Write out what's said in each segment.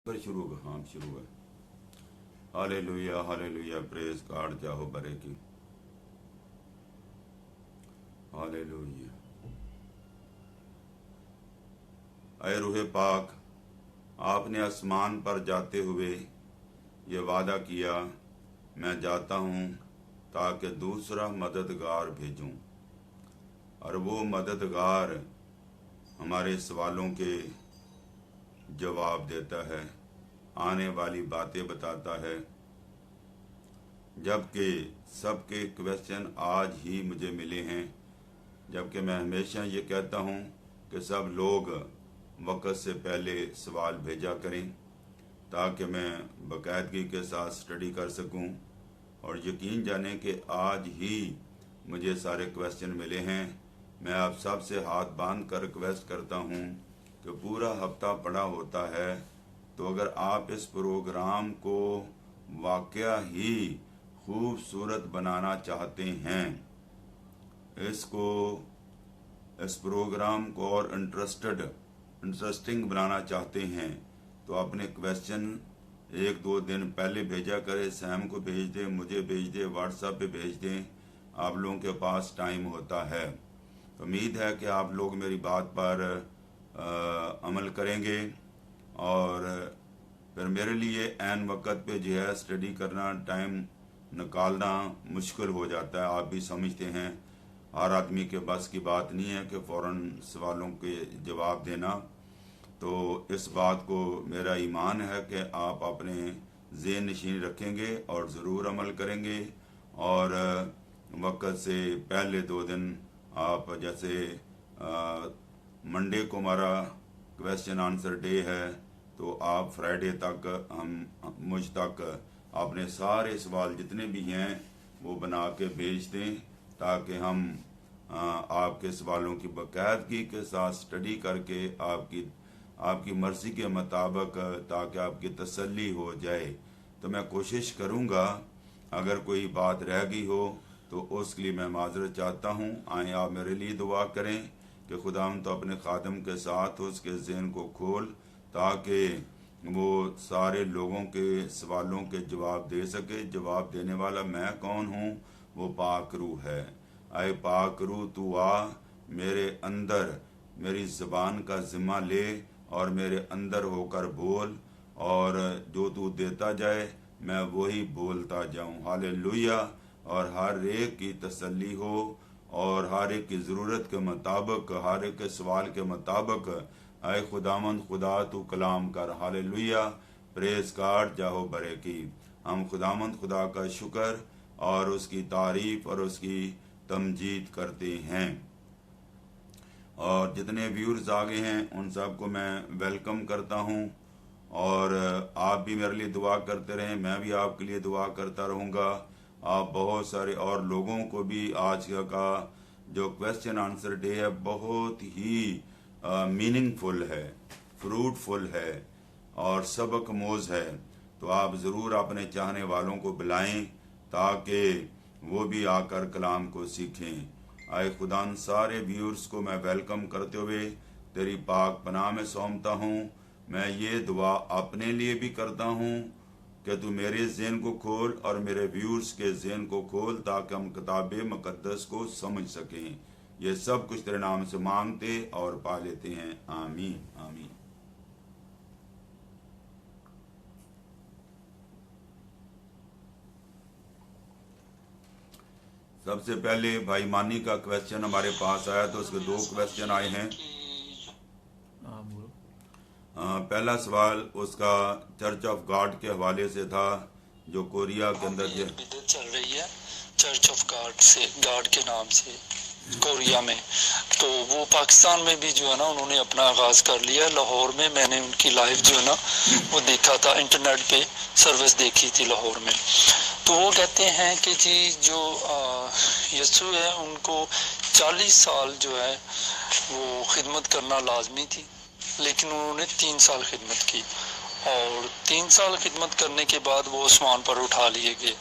पर शुरू हाँ शुरू है। हालेलुया हालेलुया, प्रेज गॉड, जाहो बरे की। हालेलुया। ऐ रूहे पाक, आपने आसमान पर जाते हुए ये वादा किया, मैं जाता हूँ ताकि दूसरा मददगार भेजूं, और वो मददगार हमारे सवालों के जवाब देता है, आने वाली बातें बताता है। जबकि सबके क्वेश्चन आज ही मुझे मिले हैं, जबकि मैं हमेशा ये कहता हूँ कि सब लोग वक्त से पहले सवाल भेजा करें ताकि मैं बाकायदगी के साथ स्टडी कर सकूं, और यकीन जाने कि आज ही मुझे सारे क्वेश्चन मिले हैं। मैं आप सब से हाथ बांध कर रिक्वेस्ट करता हूं कि पूरा हफ्ता पड़ा होता है, तो अगर आप इस प्रोग्राम को वाकया ही खूबसूरत बनाना चाहते हैं, इस प्रोग्राम को और इंटरेस्टिंग बनाना चाहते हैं, तो अपने क्वेश्चन 1-2 दिन पहले भेजा करें। सैम को भेज दें, मुझे भेज दें, व्हाट्सएप पे भेज दें। आप लोगों के पास टाइम होता है, तो उम्मीद है कि आप लोग मेरी बात पर अमल करेंगे, और फिर मेरे लिए ऐन वक्त पे जो है स्टडी करना, टाइम निकालना मुश्किल हो जाता है। आप भी समझते हैं, हर आदमी के बस की बात नहीं है कि फ़ौरन सवालों के जवाब देना। तो इस बात को मेरा ईमान है कि आप अपने ज़हन नशीन रखेंगे और ज़रूर अमल करेंगे, और वक्त से पहले 2 दिन आप, जैसे मंडे को हमारा क्वेश्चन आंसर डे है, तो आप फ्राइडे तक मुझ तक अपने सारे सवाल जितने भी हैं वो बना के भेज दें, ताकि हम आपके सवालों की बाकायदगी के साथ स्टडी करके आपकी मर्ज़ी के मुताबिक, ताकि आपकी तसल्ली हो जाए। तो मैं कोशिश करूँगा, अगर कोई बात रह गई हो तो उसके लिए मैं माजरत चाहता हूँ। आए आप मेरे लिए दुआ करें कि खुदावंद तो अपने खादम के साथ उसके ज़हन को खोल, ताकि वो सारे लोगों के सवालों के जवाब दे सके। जवाब देने वाला मैं कौन हूँ? वो पाक रूह है। आए पाक रूह, तू आ मेरे अंदर, मेरी ज़बान का ज़िम्मा ले और मेरे अंदर होकर बोल, और जो तू देता जाए मैं वही बोलता जाऊँ। हालेलुया। और हर एक की तसल्ली हो, और हर एक की ज़रूरत के मुताबिक, हर एक के सवाल के मुताबिक आए खुदामंद खुदा तू कलाम कर। हालेलुया, प्रेज गॉड, जाहो बरे की। हम खुदामंद खुदा का शुक्र और उसकी तारीफ और उसकी तमजीद करते हैं। और जितने व्यूअर्स आ गए हैं उन सबको मैं वेलकम करता हूं, और आप भी मेरे लिए दुआ करते रहें, मैं भी आपके लिए दुआ करता रहूँगा। आप बहुत सारे और लोगों को भी आज का जो क्वेश्चन आंसर डे है बहुत ही मीनिंगफुल है, फ्रूटफुल है और सबक मोज़ है। तो आप ज़रूर अपने चाहने वालों को बुलाएं ताकि वो भी आकर कलाम को सीखें। आए खुदान, सारे व्यूअर्स को मैं वेलकम करते हुए तेरी पाक पनाह में सौंपता हूँ। मैं ये दुआ अपने लिए भी करता हूँ कि तू मेरे ज़हन को खोल और मेरे व्यूअर्स के ज़हन को खोल, ताकि हम किताब मुक़द्दस को समझ सकें। ये सब कुछ तेरे नाम से मांगते और पा लेते हैं। आमीन आमीन। सबसे पहले भाई मानी का क्वेश्चन हमारे पास आया, तो उसके 2 क्वेश्चन आए हैं। पहला सवाल उसका चर्च ऑफ गॉड के हवाले से था, जो कोरिया के अंदर चल रही है, चर्च ऑफ गॉड से, गॉड के नाम से कोरिया में। तो वो पाकिस्तान में भी जो है ना उन्होंने अपना आगाज कर लिया। लाहौर में मैंने उनकी लाइव जो है ना वो देखा था, इंटरनेट पे सर्विस देखी थी लाहौर में। तो वो कहते हैं कि जी जो यीशु है उनको 40 साल जो है वो खिदमत करना लाजमी थी, लेकिन उन्होंने 3 साल खिदमत की, और 3 साल खिदमत करने के बाद वो आसमान पर उठा लिए गए।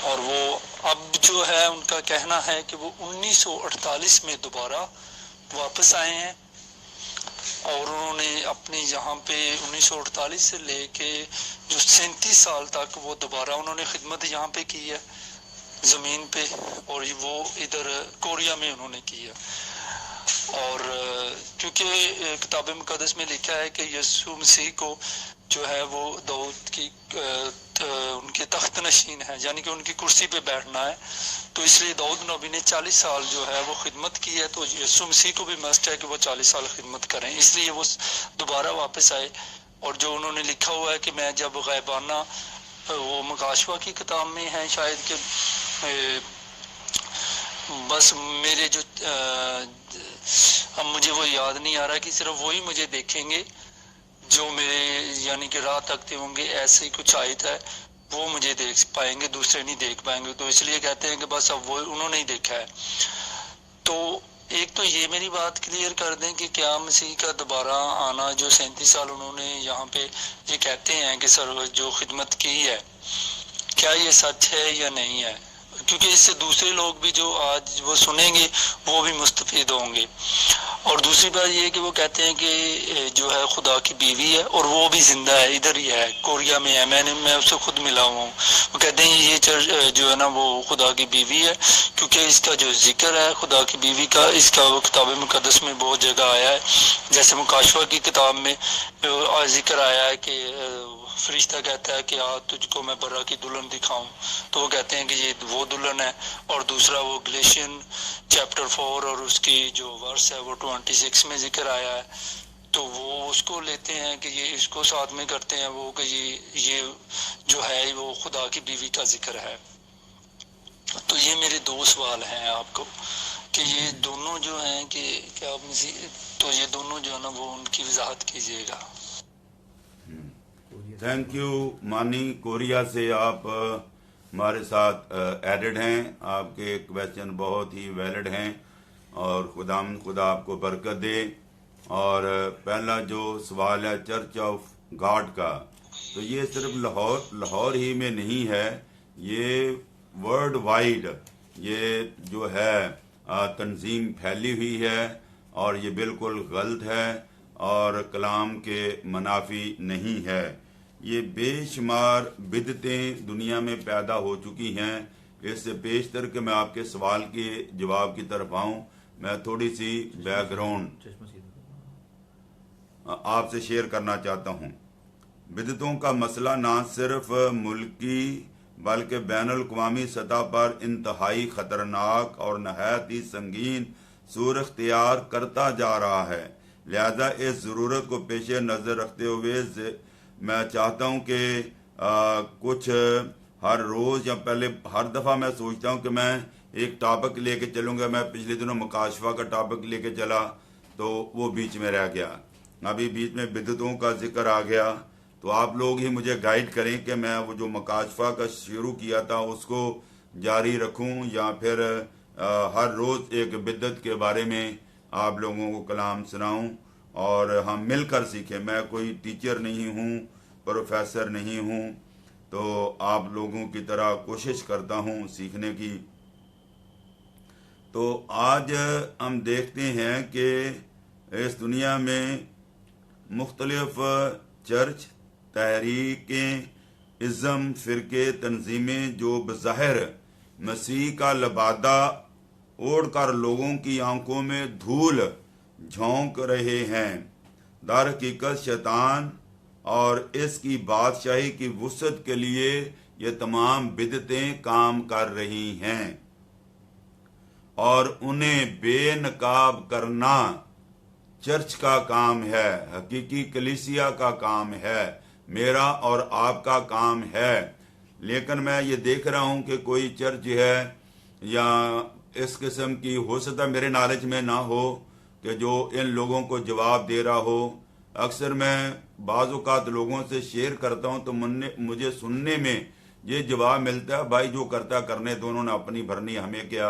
और वो अब जो है उनका कहना है कि वो 1948 में दोबारा वापस आए हैं, और उन्होंने अपनी यहाँ पे 1948 से लेके जो 37 साल तक वो दोबारा उन्होंने खिदमत यहाँ पे की है ज़मीन पे, और वो इधर कोरिया में उन्होंने की है। और क्योंकि किताब मुक़द्दस में लिखा है कि यीशु मसीह को जो है वो दाऊद की उनके तख्त नशीन है, यानी कि उनकी कुर्सी पे बैठना है, तो इसलिए दाऊद नबी ने 40 साल जो है वो खिदमत की है, तो यीशु मसीह को भी मस्ट है कि वो 40 साल खिदमत करें, इसलिए वो दोबारा वापस आए। और जो उन्होंने लिखा हुआ है कि मैं जब गैबाना, वो मुकाशवा की किताब में है शायद, कि बस मेरे जो अब मुझे वो याद नहीं आ रहा कि सिर्फ वही मुझे देखेंगे जो मेरे यानी कि राह तकते होंगे, ऐसे ही कुछ आयत है, वो मुझे देख पाएंगे, दूसरे नहीं देख पाएंगे। तो इसलिए कहते हैं कि बस अब वो उन्होंने ही देखा है। तो एक तो ये मेरी बात क्लियर कर दें कि क्या मसीह का दोबारा आना, जो 37 साल उन्होंने यहाँ पे ये कहते हैं कि सर जो खिदमत की है, क्या ये सच है या नहीं है, क्योंकि इससे दूसरे लोग भी जो आज वो सुनेंगे वो भी मुस्तफीद होंगे। और दूसरी बात ये है कि वो कहते हैं कि जो है खुदा की बीवी है और वो भी जिंदा है, इधर ही है, कोरिया में है, मैं उससे खुद मिला हुआ हूँ। वो कहते हैं ये चर्च जो है ना वो खुदा की बीवी है, क्योंकि इसका जो जिक्र है खुदा की बीवी का, इसका वो किताब मुक़द्दस में बहुत जगह आया है। जैसे मुकाशवा की किताब में जिक्र आया है कि फरिश्ता कहता है कि तुझको मैं बर्रा की दुल्हन दिखाऊं, तो वो कहते हैं कि ये वो दुल्हन है। और दूसरा वो गलेशियन चैप्टर 4 और उसकी जो वर्स है वो 26 में जिक्र आया है, तो वो उसको लेते हैं कि ये इसको साथ में करते हैं वो कि ये जो है वो खुदा की बीवी का जिक्र है। तो ये मेरे 2 सवाल हैं आपको कि ये दोनों जो हैं कि क्या आप तो ये दोनों जो है ना वो उनकी वजाहत कीजिएगा। थैंक यू मानी, कोरिया से आप हमारे साथ एडेड हैं। आपके क्वेश्चन बहुत ही वैलिड हैं और खुदा आपको बरकत दे। और पहला जो सवाल है चर्च ऑफ गॉड का, तो ये सिर्फ लाहौर ही में नहीं है, ये वर्ल्ड वाइड ये जो है तंजीम फैली हुई है और ये बिल्कुल गलत है और कलाम के मुनाफी नहीं है। ये बेशुमार बिदतें दुनिया में पैदा हो चुकी हैं। इससे पेशतर के मैं आपके सवाल के जवाब की तरफ आऊँ, मैं थोड़ी सी बैकग्राउंड आपसे शेयर करना चाहता हूँ। बिदतों का मसला ना सिर्फ मुल्की बल्कि बैनुल-अक़वामी सतह पर इंतहाई ख़तरनाक और नहायत ही संगीन सूरत इख्तियार करता जा रहा है। लिहाजा इस ज़रूरत को पेश नज़र रखते हुए मैं चाहता हूं कि कुछ हर रोज़ या पहले हर दफ़ा मैं सोचता हूं कि मैं एक टॉपिक लेके चलूँगा। मैं पिछले दिनों मुकाशवा का टॉपिक लेके चला तो वो बीच में रह गया, अभी बीच में बिदतों का जिक्र आ गया। तो आप लोग ही मुझे गाइड करें कि मैं वो जो मुकाशवा का शुरू किया था उसको जारी रखूं या फिर हर रोज़ एक बिदत के बारे में आप लोगों को कलाम सुनाऊं और हम मिलकर सीखें। मैं कोई टीचर नहीं हूँ, प्रोफेसर नहीं हूँ, तो आप लोगों की तरह कोशिश करता हूँ सीखने की। तो आज हम देखते हैं कि इस दुनिया में मुख्तलिफ चर्च, तहरीकें, इज़्म, फ़िरके, तंजीमें जो बज़ाहिर मसीह का लबादा ओढ़ कर लोगों की आंखों में धूल झोंक रहे हैं, दर हकीकत शैतान और इसकी बादशाही की वुसअत के लिए ये तमाम बिदतें काम कर रही हैं और उन्हें बेनकाब करना चर्च का काम है, हकीकी कलीसिया का काम है, मेरा और आपका काम है। लेकिन मैं ये देख रहा हूँ कि कोई चर्च है या इस किस्म की, हो सकता मेरे नॉलेज में ना हो, कि जो इन लोगों को जवाब दे रहा हो। अक्सर मैं बाज़ औक़ात लोगों से शेयर करता हूँ तो मुझे सुनने में ये जवाब मिलता है, भाई जो करता करने दो, उन्होंने अपनी भरनी, हमें क्या,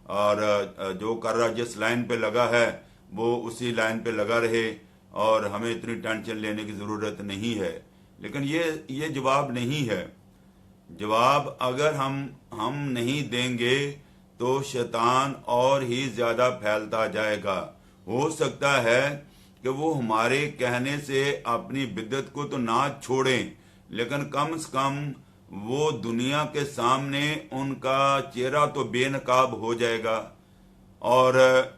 और जो कर रहा जिस लाइन पे लगा है वो उसी लाइन पे लगा रहे और हमें इतनी टेंशन लेने की ज़रूरत नहीं है। लेकिन ये जवाब नहीं है। जवाब अगर हम नहीं देंगे तो शैतान और ही ज़्यादा फैलता जाएगा। हो सकता है कि वो हमारे कहने से अपनी बिद्दत को तो ना छोड़ें, लेकिन कम से कम वो दुनिया के सामने उनका चेहरा तो बेनकाब हो जाएगा, और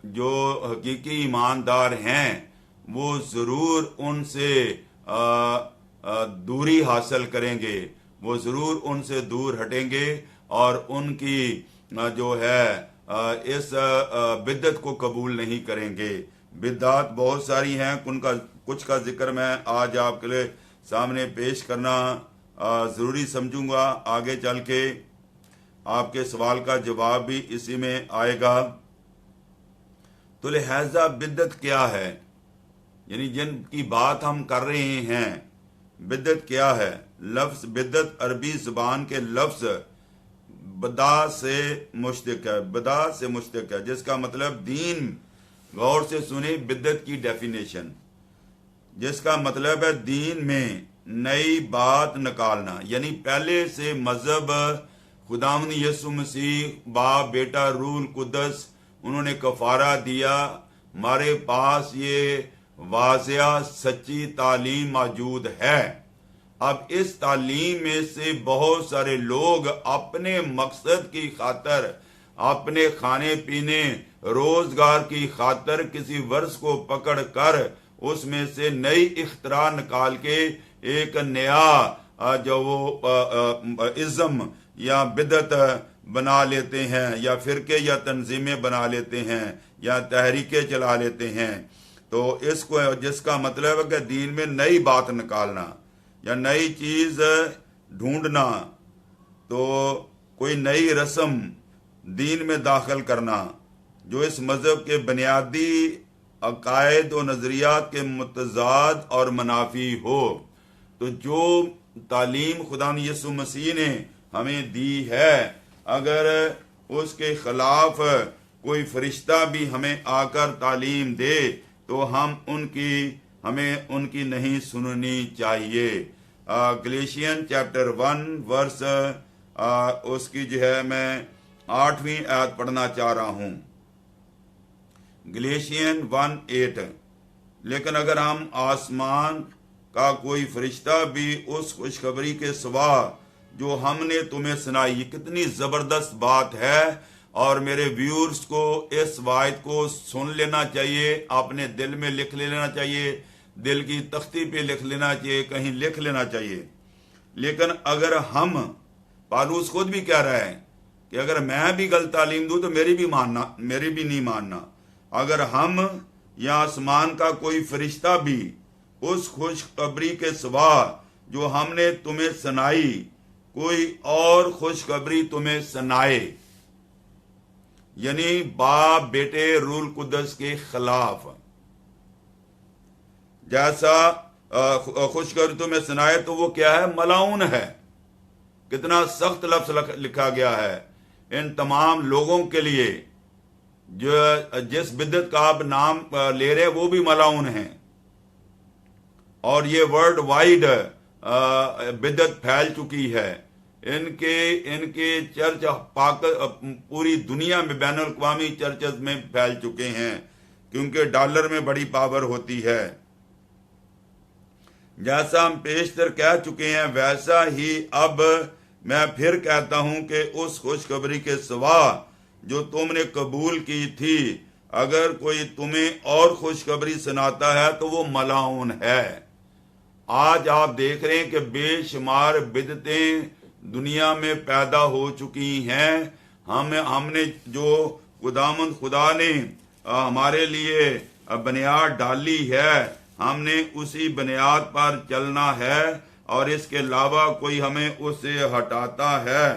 जो हकीकी ईमानदार हैं वो ज़रूर उनसे दूरी हासिल करेंगे, वो ज़रूर उनसे दूर हटेंगे और उनकी जो है इस बिद्दत को कबूल नहीं करेंगे। बिद्दात बहुत सारी हैं, उनका कुछ का जिक्र मैं आज आपके लिए सामने पेश करना ज़रूरी समझूंगा। आगे चल के आपके सवाल का जवाब भी इसी में आएगा। तो लिहाजा बिद्दत क्या है, यानी जिनकी बात हम कर रहे हैं, बिद्दत क्या है? लफ्ज़ बिद्दत अरबी ज़बान के लफ्ज़ बदा से मुश्तक है, बदा से मुश्तक है, जिसका मतलब दीन। गौर से सुने बिद्दत की डेफिनेशन, जिसका मतलब है दीन में नई बात निकालना, यानी पहले से मजहब खुदावंद यीशु मसीह बाप बेटा रूह कुद्दस उन्होंने कफारा दिया, हमारे पास ये वाज़िया सच्ची तालीम मौजूद है। अब इस तालीम में से बहुत सारे लोग अपने मकसद की खातर, अपने खाने पीने रोजगार की खातर किसी वर्ष को पकड़ कर उसमें से नई इख्तरा निकाल के एक नया जो वो इज़्म या बिदत बना लेते हैं, या फिरके या तंजीमें बना लेते हैं, या तहरीकें चला लेते हैं। तो इसको, जिसका मतलब है कि दीन में नई बात निकालना या नई चीज़ ढूंढना, तो कोई नई रस्म दीन में दाखिल करना जो इस मज़हब के बुनियादी अकायद और नज़रियात के मुतज़ाद और मुनाफी हो। तो जो तालीम खुदा यीशु मसीह ने हमें दी है, अगर उसके खिलाफ कोई फरिश्ता भी हमें आकर तालीम दे तो हमें उनकी नहीं सुननी चाहिए। गलेशियन चैप्टर 1 वर्स उसकी जो है मैं 8वीं आयत पढ़ना चाह रहा हूं। गलेशियन 1:8, लेकिन अगर हम आसमान का कोई फरिश्ता भी उस खुशखबरी के सिवा जो हमने तुम्हें सुनाई, ये कितनी ज़बरदस्त बात है, और मेरे व्यूअर्स को इस वायद को सुन लेना चाहिए, अपने दिल में लिख लेना चाहिए, दिल की तख्ती पे लिख लेना चाहिए, कहीं लिख लेना चाहिए। लेकिन अगर हम, पालूस खुद भी कह रहा है कि अगर मैं भी गलत तालीम दूं तो मेरी भी नहीं मानना। अगर हम या आसमान का कोई फरिश्ता भी उस खुशखबरी के सिवा जो हमने तुम्हें सुनाई कोई और खुशखबरी तुम्हें सुनाए, यानी बाप बेटे रूल कुद्दस के खिलाफ जैसा खुशखबरी तुम्हें सुनाए, तो वो क्या है? मलाउन है। कितना सख्त लफ्ज लिखा गया है इन तमाम लोगों के लिए जो जिस बिद्दत का आप नाम ले रहे वो भी मलाउन हैं। और ये वर्ल्ड वाइड बिद्दत फैल चुकी है। इनके चर्च पूरी दुनिया में बैनुल अक़वामी चर्चेस में फैल चुके हैं, क्योंकि डॉलर में बड़ी पावर होती है। जैसा हम पेशतर कह चुके हैं, वैसा ही अब मैं फिर कहता हूं कि उस खुशखबरी के सिवा जो तुमने कबूल की थी, अगर कोई तुम्हें और खुशखबरी सुनाता है तो वो मलाउन है। आज आप देख रहे हैं कि बेशुमार बिदतें दुनिया में पैदा हो चुकी हैं। हमने जो खुदा ने हमारे लिए बुनियाद डाली है, हमने उसी बुनियाद पर चलना है, और इसके अलावा कोई हमें उससे हटाता है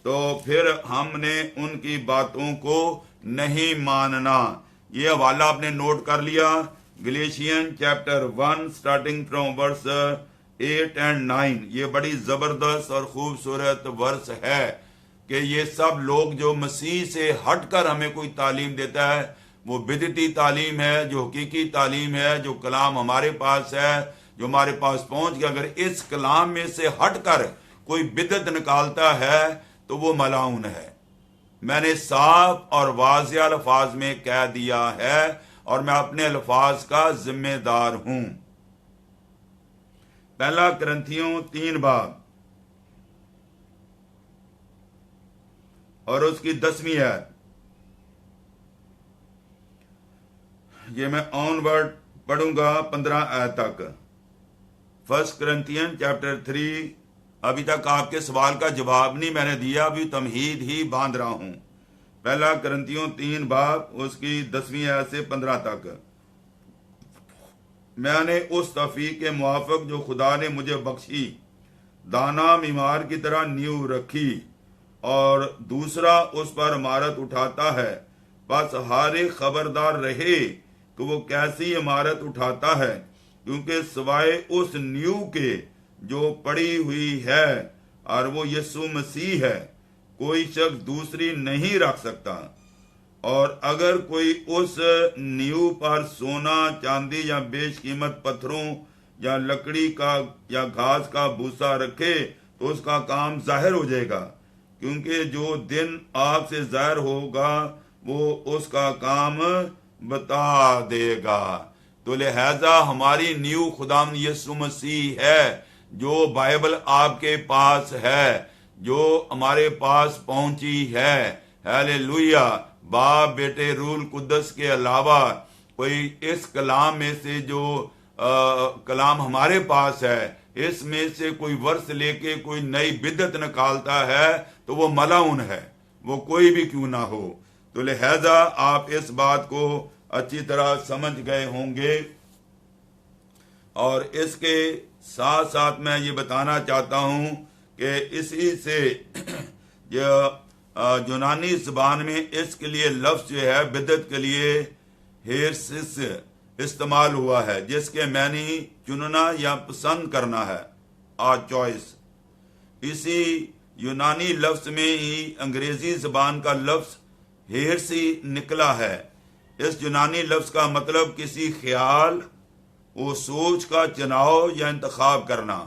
तो फिर हमने उनकी बातों को नहीं मानना। ये हवाला आपने नोट कर लिया, गलेशियन चैप्टर 1 स्टार्टिंग फ्रॉम वर्स 8 और 9। ये बड़ी जबरदस्त और खूबसूरत वर्स है कि ये सब लोग जो मसीह से हटकर हमें कोई तालीम देता है वो बिदती तालीम है, जो हकीकी तालीम है, जो कलाम हमारे पास है, जो हमारे पास पहुंच गया। अगर इस कलाम में से हटकर कोई बिदत निकालता है तो वो मलाउन है। मैंने साफ और वाज़िह अल्फाज में कह दिया है, और मैं अपने अल्फाज का जिम्मेदार हूं। पहला करंथियों 3 बाब और उसकी 10वीं आयत, ये मैं ऑनवर्ड पढ़ूंगा 15 आयत तक। 1 करंथियन चैप्टर 3। अभी तक आपके सवाल का जवाब नहीं मैंने दिया, अभी तमहीद ही बांध रहा हूं। पहला करंथियों 3 बाब उसकी 10वीं आयत से 15 तक। मैंने उस तौफीक के मुआफिक जो खुदा ने मुझे बख्शी दाना मीमार की तरह नींव रखी और दूसरा उस पर इमारत उठाता है, बस हर एक खबरदार रहे कि वो कैसी इमारत उठाता है, क्योंकि सिवाय उस नींव के जो पड़ी हुई है और वो यीशु मसीह है, कोई शख्स दूसरी नहीं रख सकता। और अगर कोई उस नींव पर सोना चांदी या बेशकीमत पत्थरों या लकड़ी का या घास का भूसा रखे तो उसका काम जाहिर हो जाएगा, क्योंकि जो दिन आग से जाहिर होगा वो उसका काम बता देगा। तो लिहाजा हमारी नींव खुदाम यीशु मसीह है, जो बाइबल आपके पास है, जो हमारे पास पहुंची है। हालेलुया। बाप बेटे रूल कुद्दस के अलावा कोई इस कलाम में से जो कलाम हमारे पास है, इसमें से कोई वर्ष लेके कोई नई बिदत निकालता है तो वो मलाउन है, वो कोई भी क्यों ना हो। तो लिहाजा आप इस बात को अच्छी तरह समझ गए होंगे। और इसके साथ साथ मैं ये बताना चाहता हूं कि इसी से यूनानी ज़बान में इसके लिए लफ्ज जो है बिदत के लिए हेरसिस इस्तेमाल हुआ है, जिसके मैनी चुनना या पसंद करना है, आ चॉइस। इसी यूनानी लफ्ज में ही अंग्रेजी ज़बान का लफ्ज हेरसी निकला है। इस यूनानी लफ्ज का मतलब किसी ख्याल वो सोच का चुनाव या इंतखाब करना,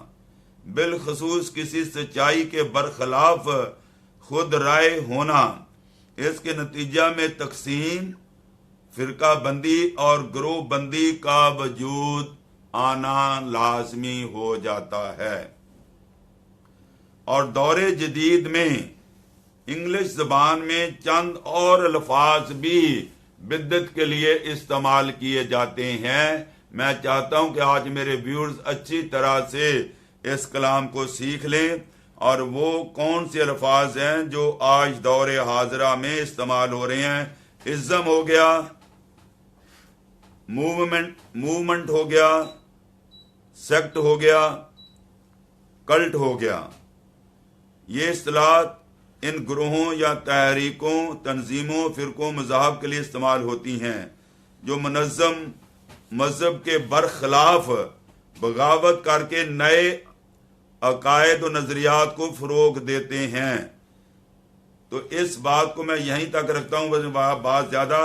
बिलखसूस किसी सच्चाई के बरखिलाफ खुद राय होना। इसके नतीजा में तकसीम, फिरका बंदी और ग्रोह बंदी का वजूद आना लाजमी हो जाता है। और दौरे जदीद में इंग्लिश जबान में चंद और अल्फाज भी बिद्दत के लिए इस्तेमाल किए जाते हैं। मैं चाहता हूं कि आज मेरे व्यूअर्स अच्छी तरह से इस कलाम को सीख लें, और वो कौन से अल्फाज हैं जो आज दौरे हाजरा में इस्तेमाल हो रहे हैं। इज्म हो गया, मूवमेंट हो गया, सेक्ट हो गया, कल्ट हो गया। ये इस्तिलाह इन ग्रोहों या तहरीकों, तंजीमों, फिरकों, मज़ाहब के लिए इस्तेमाल होती हैं जो मुनज़्ज़म मजहब के बरखिलाफ बगावत करके नए अकायद और नजरियात को फरोग देते हैं। तो इस बात को मैं यहीं तक रखता हूं, बात ज्यादा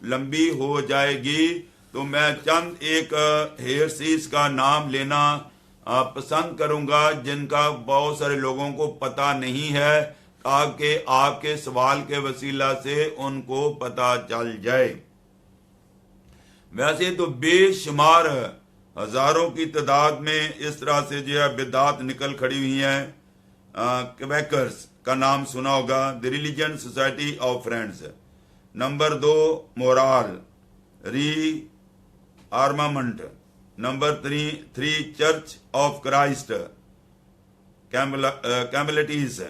लंबी हो जाएगी, तो मैं चंद एक हेरसीस का नाम लेना पसंद करूंगा जिनका बहुत सारे लोगों को पता नहीं है, ताकि आपके सवाल के वसीला से उनको पता चल जाए। वैसे तो बेशुमार हजारों की तादाद में इस तरह से जो है बिदात निकल खड़ी हुई हैं। क्वेकर्स का नाम सुना होगा, the religion society of friends. Number 2 moral rearmament. Number 3 church of Christ Campbellites.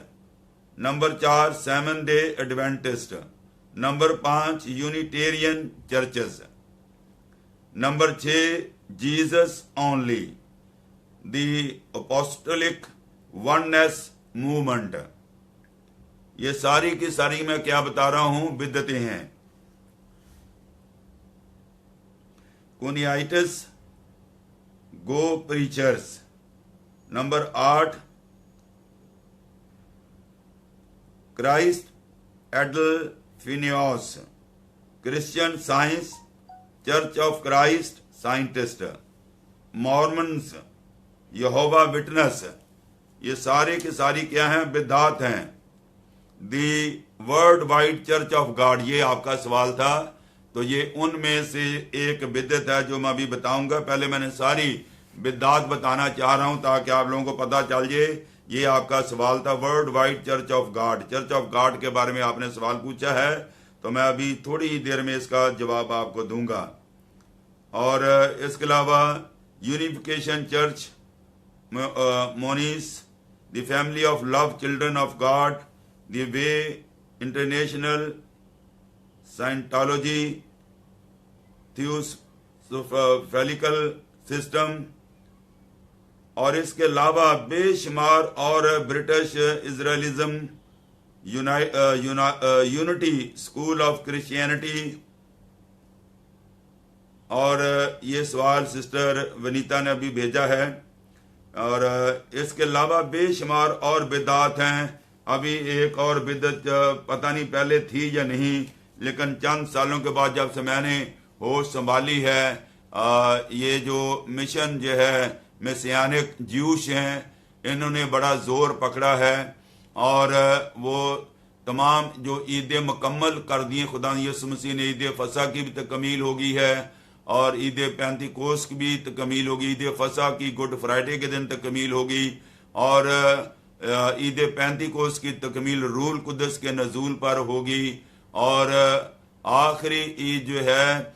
Number 4 seven day Adventist. Number 5 Unitarian churches. Number 6 Jesus only, the apostolic oneness movement. ये सारी की सारी मैं क्या बता रहा हूं, बिद्दतें हैं। Cooneyites go preachers. Number 8 Christadelphians, Christian science, church of Christ scientist. Mormons, यहोवा विटनेस, ये सारे के सारी क्या हैं, बिदात हैं। The world wide church of God, ये आपका सवाल था तो ये उनमें से एक बिदअत है जो मैं अभी बताऊंगा। पहले मैंने सारी बिदअत बताना चाह रहा हूं ताकि आप लोगों को पता चल जाए। ये आपका सवाल था world wide church of God, church of God के बारे में आपने सवाल पूछा है, तो मैं अभी थोड़ी ही देर में इसका जवाब आपको दूंगा। और इसके अलावा unification church Moonies, the family of love children of God, the way international, Scientology, theosophical system, और इसके अलावा बेशुमार और British Israelism, unity school of Christianity. और ये सवाल सिस्टर वनीता ने अभी भेजा है। और इसके अलावा बेशुमार और बिदअत हैं। अभी एक और बिदअत पता नहीं पहले थी या नहीं, लेकिन चंद सालों के बाद जब से मैंने होश संभाली है, ये जो मिशन जो है मेसियानिक ज्यूश हैं, इन्होंने बड़ा जोर पकड़ा है और वो तमाम जो ईदें मुकम्मल कर दी खुदा यसु मसीह ने। ईद फसा की भी तकमील हो गई है और ईद पैंतीकोस की भी तकमील होगी। ईद फसा की गुड फ्राइडे के दिन तकमील होगी और ईद पैंतीकोस की तकमील रूल कुदस के नजूल पर होगी। और आखिरी ईद जो है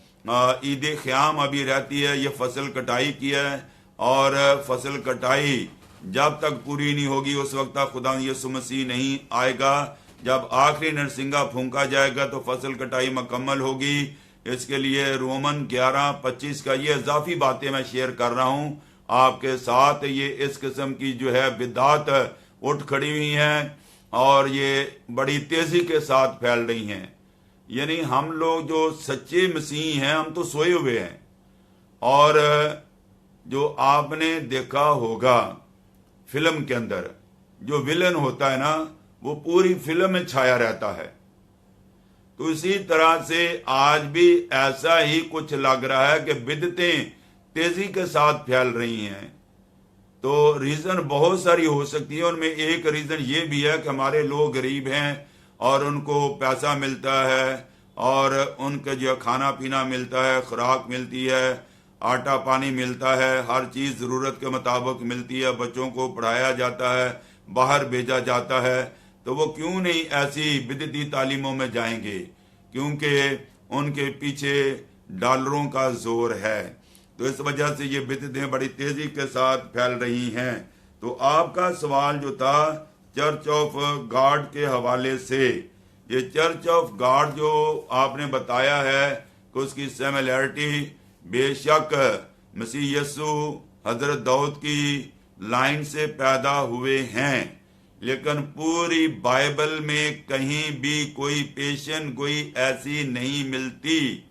ईद ख़याम अभी रहती है। ये फसल कटाई की है और फसल कटाई जब तक पूरी नहीं होगी उस वक्त तक खुदा यसु मसीह नहीं आएगा। जब आखिरी नरसिंगा फूंका जाएगा तो फसल कटाई मुकम्मल होगी। इसके लिए रोमन 11:25 का ये इजाफी बातें मैं शेयर कर रहा हूं आपके साथ। ये इस किस्म की जो है बिदअत उठ खड़ी हुई हैं और ये बड़ी तेजी के साथ फैल रही हैं। यानी हम लोग जो सच्चे मसीह हैं हम तो सोए हुए हैं। और जो आपने देखा होगा फिल्म के अंदर जो विलन होता है ना, वो पूरी फिल्म में छाया रहता है। तो इसी तरह से आज भी ऐसा ही कुछ लग रहा है कि बिदतें तेजी के साथ फैल रही हैं। तो रीजन बहुत सारी हो सकती है। उनमें एक रीजन ये भी है कि हमारे लोग गरीब हैं और उनको पैसा मिलता है और उनका जो खाना पीना मिलता है, खुराक मिलती है, आटा पानी मिलता है, हर चीज़ ज़रूरत के मुताबिक मिलती है, बच्चों को पढ़ाया जाता है, बाहर भेजा जाता है। तो वो क्यों नहीं ऐसी बिदती तालीमों में जाएंगे, क्योंकि उनके पीछे डॉलरों का जोर है। तो इस वजह से ये बिदतें बड़ी तेज़ी के साथ फैल रही हैं। तो आपका सवाल जो था चर्च ऑफ गॉड के हवाले से, ये चर्च ऑफ गॉड जो आपने बताया है कि उसकी सिमिलैरिटी बेशक मसीह यस्सु हजरत दाऊद की लाइन से पैदा हुए हैं, लेकिन पूरी बाइबल में कहीं भी कोई पेशन गोई ऐसी नहीं मिलती।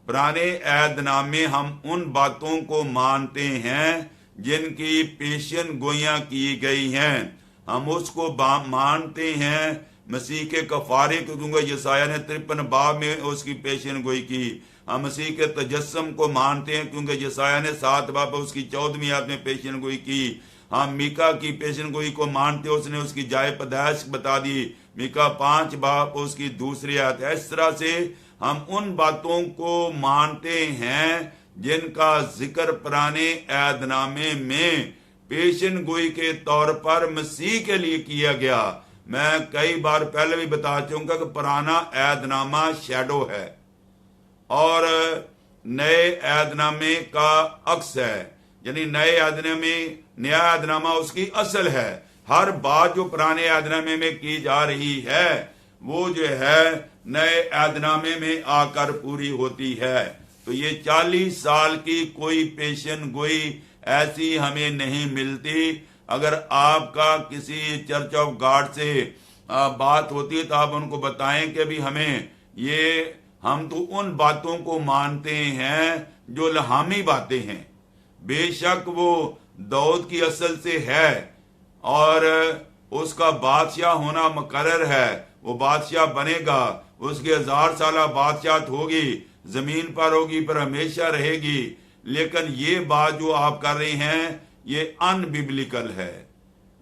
पुराने ऐदनामे हम उन बातों को मानते हैं जिनकी पेशन गोइयां की गई हैं, हम उसको मानते हैं। मसीह के कफारे को दूंगा, यसाया ने 53 बाब में उसकी पेशन गोई की। हम मसीह के तजस्सम को मानते हैं क्योंकि यसाया ने 7 बाब उसकी 14वीं आयत में पेशन गोई की। हम मीका की पेशन गोई को मानते हैं, उसने उसकी जाय पैदाइश बता दी। मीका 5 बाब उसकी दूसरी आयत है। इस तरह से हम उन बातों को मानते हैं जिनका जिक्र पुराने ऐदनामे में पेशन गोई के तौर पर मसीह के लिए किया गया। मैं कई बार पहले भी बता चुका कि पुराना ऐदनामा शैडो है और नए ऐदनामे का अक्स है। यानी नए ऐदनामे, नया ऐदनामा उसकी असल है। हर बात जो पुराने ऐदनामे में की जा रही है वो जो है नए ऐदनामे में आकर पूरी होती है। तो ये 40 साल की कोई पेशन गोई ऐसी हमें नहीं मिलती। अगर आपका किसी चर्च ऑफ गॉड से बात होती है तो आप उनको बताएं कि भी हमें ये, हम तो उन बातों को मानते हैं जो लहामी बातें हैं। बेशक वो दाऊद की असल से है और उसका बादशाह होना मुकर्रर है, वो बादशाह बनेगा, उसकी 1000 साल बादशाहत होगी, जमीन पर होगी, पर हमेशा रहेगी। लेकिन ये बात जो आप कर रहे हैं ये अनबिब्लिकल है,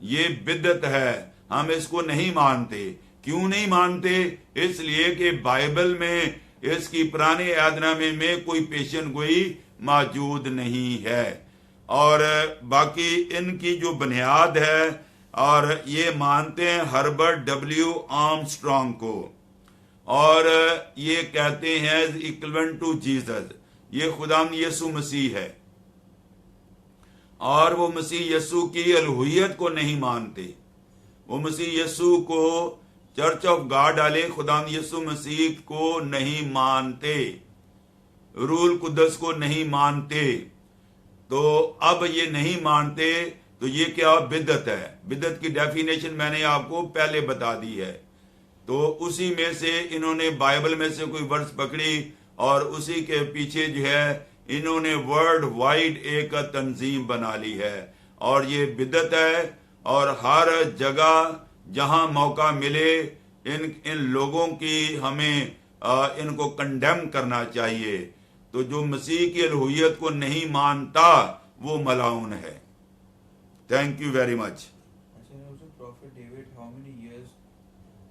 ये बिदअत है। हम इसको नहीं मानते। क्यों नहीं मानते? इसलिए कि बाइबल में इसकी पुराने यादनामे में कोई पेशन गोई मौजूद नहीं है। और बाकी इनकी जो बुनियाद है, और ये मानते हैं हर्बर्ट डब्ल्यू आर्मस्ट्रॉन्ग को, और ये कहते हैं इक्विवेलेंट टू जीसस, ये खुदाम यीशु मसीह है। और वो मसीह यीशु की अलूहियत को नहीं मानते। वो मसीह यीशु को चर्च ऑफ गॉड वाले खुदाम यीशु मसीह को नहीं मानते, रूल कुदस को नहीं मानते। तो अब ये नहीं मानते तो ये क्या बिदअत है। बिदअत की डेफिनेशन मैंने आपको पहले बता दी है। तो उसी में से इन्होंने बाइबल में से कोई वर्स पकड़ी और उसी के पीछे जो है इन्होंने वर्ल्ड वाइड एक तंजीम बना ली है, और ये बिदअत है। और हर जगह जहां मौका मिले इन लोगों की हमें इनको कंडेम करना चाहिए। तो जो मसीह की अलूहियत को नहीं मानता वो मलाउन है। Thank you very much. Profit David how many years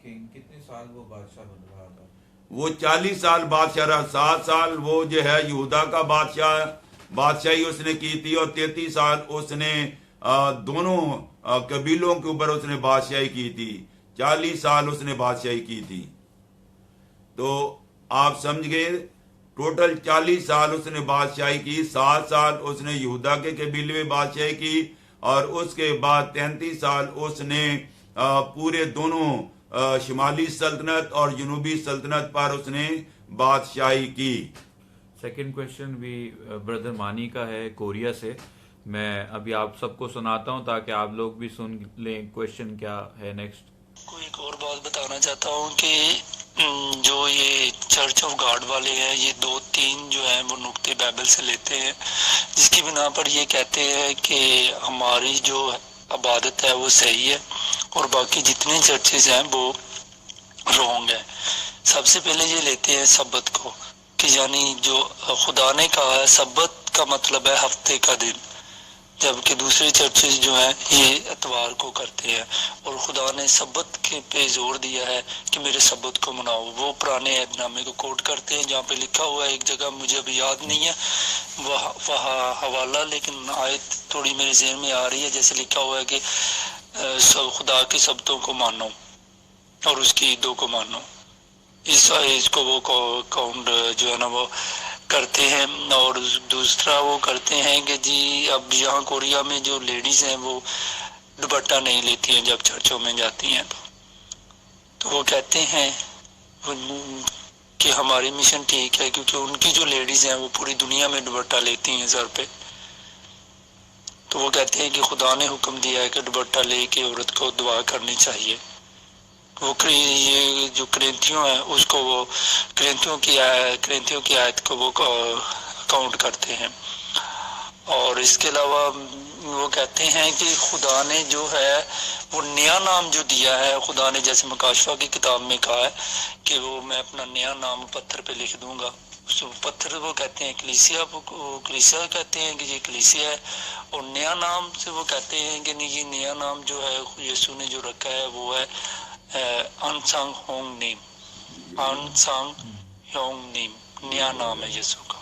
king, कितने साल वो बादशाह बन रहा था? वो 40 साल बादशाह रहा। 7 साल वो जो है यहूदा का बादशाही उसने की थी, और 33 साल उसने दोनों कबीलों के ऊपर उसने बादशाही की थी। 40 साल उसने बादशाही की थी। तो आप समझ गए, टोटल 40 साल उसने बादशाही की। 7 साल उसने यहूदा के कबीले में बादशाही की, और उसके बाद 33 साल उसने पूरे दोनों शिमाली सल्तनत और जनूबी सल्तनत पर उसने बादशाही की। सेकंड क्वेश्चन भी ब्रदर मानी का है कोरिया से। मैं अभी आप सबको सुनाता हूं ताकि आप लोग भी सुन लें क्वेश्चन क्या है नेक्स्ट। को एक और बात बताना चाहता हूँ कि जो ये चर्च ऑफ गॉड वाले हैं, ये 2-3 जो हैं वो नुक्ते बाइबल से लेते हैं, जिसकी बिना पर ये कहते हैं कि हमारी जो इबादत है वो सही है और बाकी जितने चर्चेज हैं वो रॉन्ग है। सबसे पहले ये लेते हैं सब्बत को, कि यानी जो खुदा ने कहा है सब्बत का मतलब है हफ्ते का दिन, जबकि दूसरे चर्चेज जो हैं ये इतवार को करते हैं। और खुदा ने सब्बत के पे जोर दिया है कि मेरे सब्बत को मनाओ। वो पुराने ऐदनामे को कोट करते हैं जहाँ पे लिखा हुआ है, एक जगह मुझे अभी याद नहीं है वह हवाला, लेकिन आयत थोड़ी मेरे ज़हन में आ रही है, जैसे लिखा हुआ है कि खुदा के सब्तों को मानो और उसकी ईदों को मानो। इसको वो काउंट जो है ना वो करते हैं। और दूसरा वो करते हैं कि जी अब यहाँ कोरिया में जो लेडीज हैं वो दुपट्टा नहीं लेती हैं जब चर्चों में जाती हैं, तो वो कहते हैं कि हमारी मिशन ठीक है, क्योंकि उनकी जो लेडीज हैं वो पूरी दुनिया में दुपट्टा लेती हैं सर पे। तो वो कहते हैं कि खुदा ने हुक्म दिया है कि दुपट्टा लेके औरत को दुआ करनी चाहिए। वो ये जो करेंथियों है उसको वो करेंथियों की आयत को वो काउंट करते हैं। और इसके अलावा वो कहते हैं कि खुदा ने जो है वो नया नाम जो दिया है, खुदा ने जैसे मुकाशफा की किताब में कहा है कि वो मैं अपना नया नाम पत्थर पे लिख दूंगा। उस पत्थर वो कहते हैं कलीसिया, कलीसिया कहते हैं कि ये कलीसिया है। और नया नाम से वो कहते हैं कि नहीं, ये नया नाम जो है यीशु ने जो रखा है वो है unsung Hong name, unsung Hong name, नया नाम है यीशु का।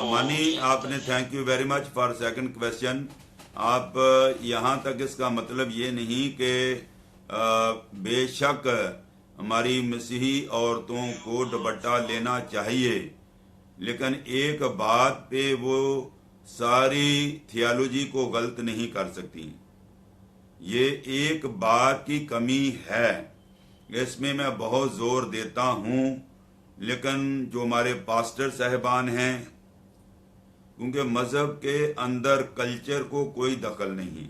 मानी आपने thank you very much for second question. आप यहाँ तक इसका मतलब ये नहीं कि बेशक हमारी मसीही औरतों को दुपट्टा लेना चाहिए, लेकिन एक बात पे वो सारी थियोलॉजी को गलत नहीं कर सकती। ये एक बात की कमी है, इसमें मैं बहुत जोर देता हूँ, लेकिन जो हमारे पास्टर साहिबान हैं क्योंकि मजहब के अंदर कल्चर को कोई दखल नहीं।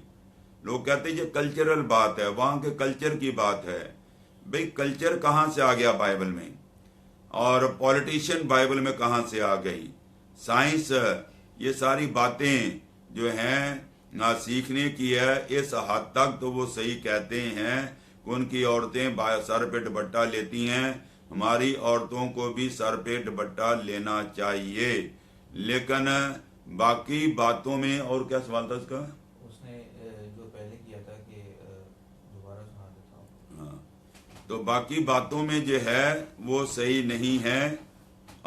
लोग कहते हैं ये कल्चरल बात है, वहाँ के कल्चर की बात है। भाई कल्चर कहाँ से आ गया बाइबल में, और पॉलिटिशियन बाइबल में कहाँ से आ गई, साइंस, ये सारी बातें जो हैं ना सीखने की है। इस हद तक तो वो सही कहते हैं कि उनकी औरतें सर पे दुपट्टा लेती हैं, हमारी औरतों को भी सर पे दुपट्टा लेना चाहिए। लेकिन बाकी बातों में, और क्या सवाल था उसका? उसने जो पहले किया था कि दोबारा सुना देता हूँ। हाँ, तो बाकी बातों में जो है वो सही नहीं है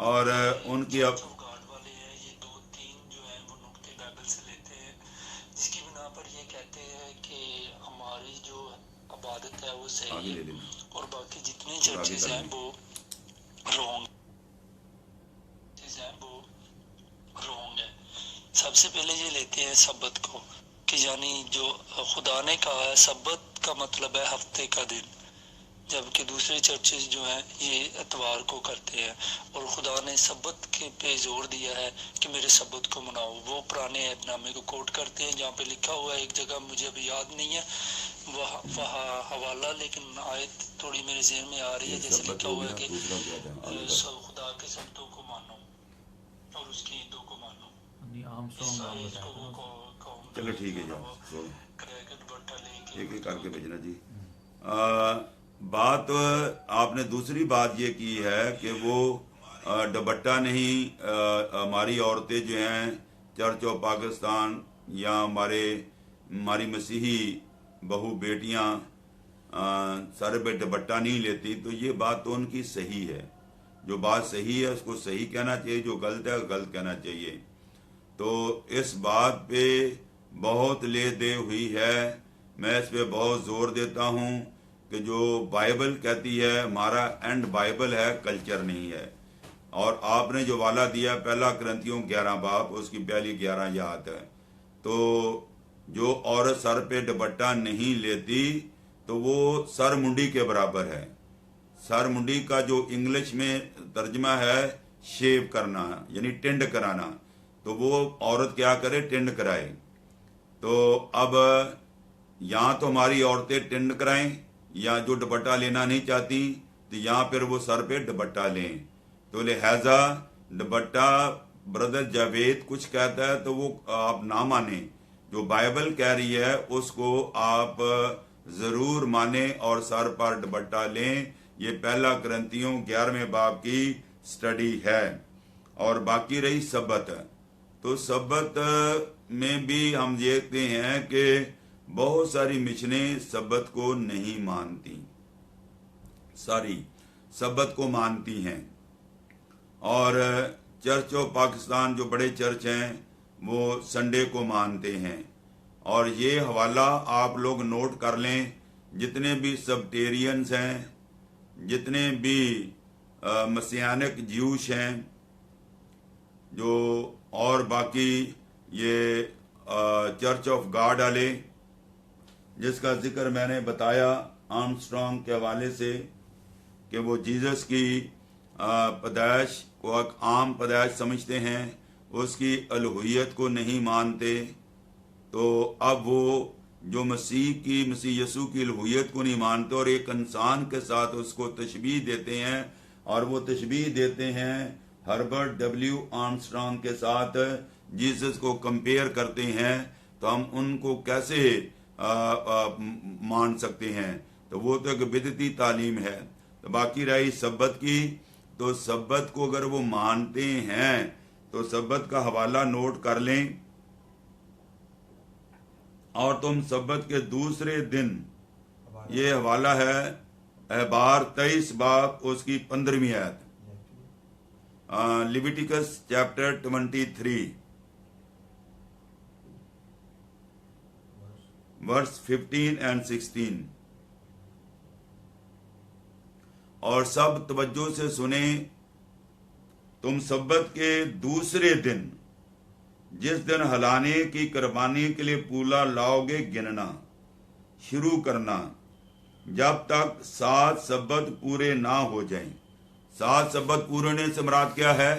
और उनकी अब चर्च ऑफ गॉड वाले हैं, ये 2-3 जो है वो नुक्ते बाइबल से लेते हैं, जिसकी बिना पर ये कहते हैं कि हमारी जो इबादत है वो सही आगे ले है लेना। और बाकी जितने आगे चर्चेज कर हैं लें। वो रॉन्ग है। सबसे पहले ये लेते हैं सब्बत को, कि यानी जो खुदा ने कहा है सब्बत का मतलब है हफ्ते का दिन, जबकि दूसरे चर्चेज जो हैं ये इतवार को करते हैं और खुदा ने सब्बत के पे जोर दिया है कि मेरे सब्बत को मनाओ। वो पुराने ऐतनामे को कोट करते हैं जहाँ पे लिखा हुआ है, एक जगह मुझे अभी याद नहीं है वह हवाला, लेकिन आयत थोड़ी मेरे ज़हन में आ रही है, जैसे लिखा हुआ है कि खुदा के सब्तों को मानो और उसकी ईदों को मानो। चलो ठीक है जाओ, एक एक करके भेजना जी। बात आपने दूसरी बात ये की है कि वो दुपट्टा नहीं, हमारी औरतें जो हैं चर्च ऑफ पाकिस्तान या हमारी मसीही बहू बेटियां सर पे दुपट्टा नहीं लेती, तो ये बात तो उनकी सही है। जो बात सही है उसको सही कहना चाहिए, जो गलत है गलत कहना चाहिए। तो इस बात पे बहुत ले दे हुई है, मैं इस पे बहुत जोर देता हूँ कि जो बाइबल कहती है हमारा एंड बाइबल है, कल्चर नहीं है। और आपने जो वाला दिया पहला करंथियों 11 बाब, उसकी पहली 11 याद है। तो जो औरत सर पे दुपट्टा नहीं लेती तो वो सर मुंडी के बराबर है। सर मुंडी का जो इंग्लिश में तर्जमा है शेव करना, यानी टिंड कराना, तो वो औरत क्या करे, टिंड कराए। तो अब या तो हमारी औरतें टिंड कराएं, या जो दुपट्टा लेना नहीं चाहती तो या फिर वो सर पे दुपट्टा लें। तो लिहाजा दुपट्टा ब्रदर जावेद कुछ कहता है तो वो आप ना माने, जो बाइबल कह रही है उसको आप जरूर माने और सर पर दुपट्टा लें। ये पहला करंथियों 11वें बाब की स्टडी है। और बाकी रही सब्बत, तो सब्बत में भी हम देखते हैं कि बहुत सारी मिशनें सब्बत को नहीं मानती, सारी सब्बत को मानती हैं। और चर्च ऑफ पाकिस्तान जो बड़े चर्च हैं वो संडे को मानते हैं। और ये हवाला आप लोग नोट कर लें, जितने भी सबटेरियंस हैं, जितने भी मसीहानिक ज्यूश हैं, जो और बाकी ये चर्च ऑफ गॉड वाले, जिसका जिक्र मैंने बताया आर्मस्ट्रॉन्ग के हवाले से कि वो जीसस की पैदाइश को एक आम पैदाइश समझते हैं, उसकी अलूहियत को नहीं मानते। तो अब वो जो मसीह यसू की अलूहियत को नहीं मानते और एक इंसान के साथ उसको तशबीह देते हैं, और वो तशबीह देते हैं हर्बर्ट डब्ल्यू आर्मस्ट्रॉन्ग के साथ, जीसस को कंपेयर करते हैं। तो हम उनको कैसे मान सकते हैं? तो वो तो एक बिदती तालीम है। तो बाकी रही सब्बत की, तो सब्बत को अगर वो मानते हैं तो सब्बत का हवाला नोट कर लें। और तुम सब्बत के दूसरे दिन, ये हवाला है अहबार 23 बाब उसकी 15वीं आयत, लिविटिकस चैप्टर 23 वर्स 15 एंड 16। और सब तवज्जो से सुने, तुम सब्बत के दूसरे दिन, जिस दिन हलाने की कुर्बानी के लिए पूला लाओगे, गिनना शुरू करना जब तक 7 सब्बत पूरे ना हो जाएं। 7 सब्बत पूरे होने से मुराद क्या है?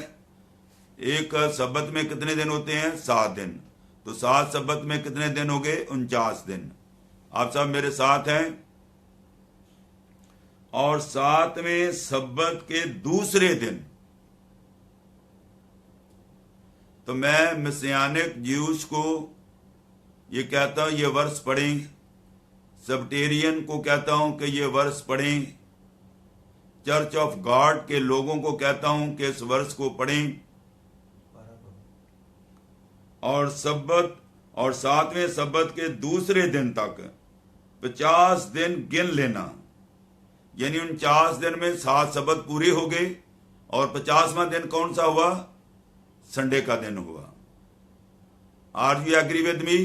एक सब्बत में कितने दिन होते हैं? 7 दिन। तो 7 सब्बत में कितने दिन हो गए? 49 दिन। आप सब मेरे साथ हैं? और 7वें सब्बत के दूसरे दिन, तो मैं मसीहानिक ज्यूस को ये कहता हूं ये वर्ष पढ़ें, सबटेरियन को कहता हूं कि ये वर्ष पढ़ें, चर्च ऑफ गॉड के लोगों को कहता हूं कि इस वर्ष को पढ़ें। और सब्बत और 7वें सब्बत के दूसरे दिन तक 50 दिन गिन लेना। यानी 49 दिन में 7 सबत पूरे हो गए और 50वां दिन कौन सा हुआ? संडे का दिन हुआ। Are you agree with me?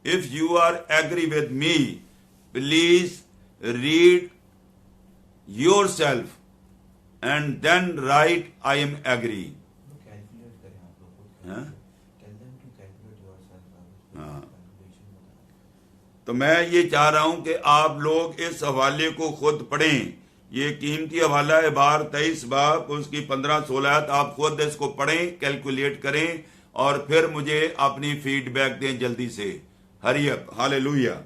If you are agree with me, please read yourself and then write I am agree. Calculate करें आप लोग खुद। हाँ? Tell them to calculate yourself. हाँ। कैलकुलेशन बताएं। तो मैं ये चाह रहा हूं कि आप लोग इस हवाले को खुद पढ़ें। ये कीमती हवाला है, बार 23 बाब उसकी 15-16 आयत। आप खुद इसको पढ़ें, कैलकुलेट करें और फिर मुझे अपनी फीडबैक दें जल्दी से। Hurry up, hallelujah.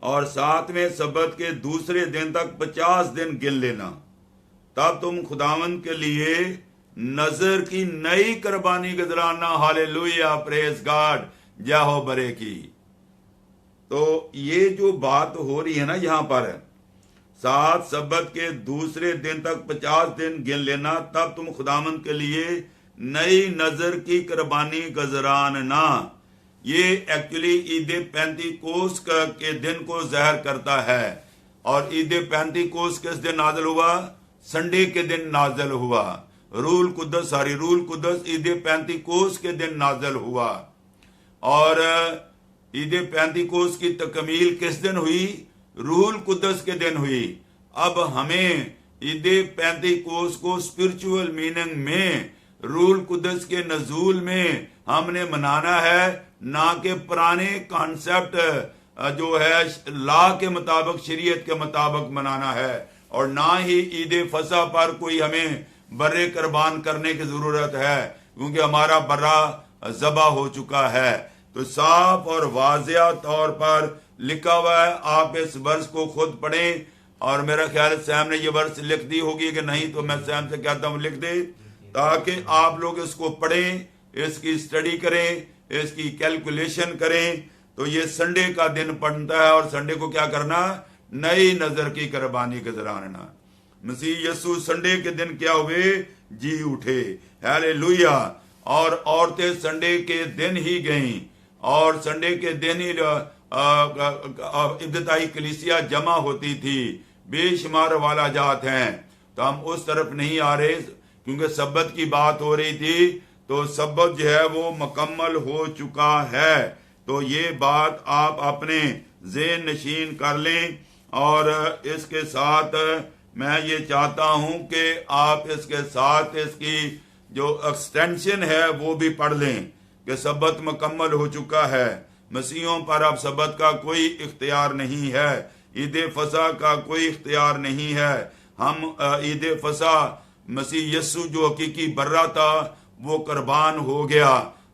और 7वें सबत के दूसरे दिन तक 50 दिन गिन लेना, तब तुम खुदावंद के लिए नजर की नई कुर्बानी गुजराना। हालेलुया, प्रेज गॉड, जय हो बरे की। तो ये जो बात हो रही है ना यहां पर, 7 सबत के दूसरे दिन तक 50 दिन गिन लेना, तब तुम खुदावंद के लिए नई नजर की कुर्बानी गुजराना। ये एक्चुअली ईद पैंतीकोस के दिन को ज़ाहिर करता है। और ईद पैंतीकोस किस दिन नाजल हुआ? संडे के दिन नाजल हुआ। रूल कुदस ईद पैंतीकोस के दिन नाजल हुआ। और ईद पैंतीकोस की तकमील किस दिन हुई? रूल कुदस के दिन हुई। अब हमें ईद पैंतीकोस को स्पिरिचुअल मीनिंग में, रूल कुदस के नजूल में हमने मनाना है, ना कि पुराने कॉन्सेप्ट जो है ला के मुताबिक, शरीयत के मुताबिक मनाना है। और ना ही ईद फसा पर कोई हमें बर्रे कुर्बान करने की जरूरत है, क्योंकि हमारा बर्रा ज़बा हो चुका है। तो साफ और वाज़िया तौर पर लिखा हुआ है। आप इस वर्ष को खुद पढ़ें। और मेरा ख्याल है सैम ने ये वर्ष लिख दी होगी कि नहीं, तो मैं सैम से कहता हूं लिख दे, ताकि आप लोग इसको पढ़ें, इसकी स्टडी करें, इसकी कैलकुलेशन करें। तो ये संडे का दिन पड़ता है और संडे को क्या करना? नई नजर की कुर्बानी गुजराना। मसीह यीशु संडे के दिन क्या हुए? जी उठे। हालेलुया। और औरतें संडे के दिन ही गईं और संडे के दिन ही इब्तिदाई कलीसिया जमा होती थी। बेशुमार वाला जात हैं। तो हम उस तरफ नहीं आ रहे, क्योंकि सब्बत की बात हो रही थी। तो सब्बत जो है वो मुकम्मल हो चुका है। तो ये बात आप अपने ज़हन नशीन कर लें। और इसके साथ मैं ये चाहता हूं कि आप इसके साथ इसकी जो एक्सटेंशन है वो भी पढ़ लें कि सब्बत मुकम्मल हो चुका है। मसीहों पर अब सब्बत का कोई इख्तियार नहीं है। ईद फसा का कोई इख्तियार नहीं है। हम ईद फसा, मसीह यस्सु जो हकीकी बर्रा था वो कुर्बान हो गया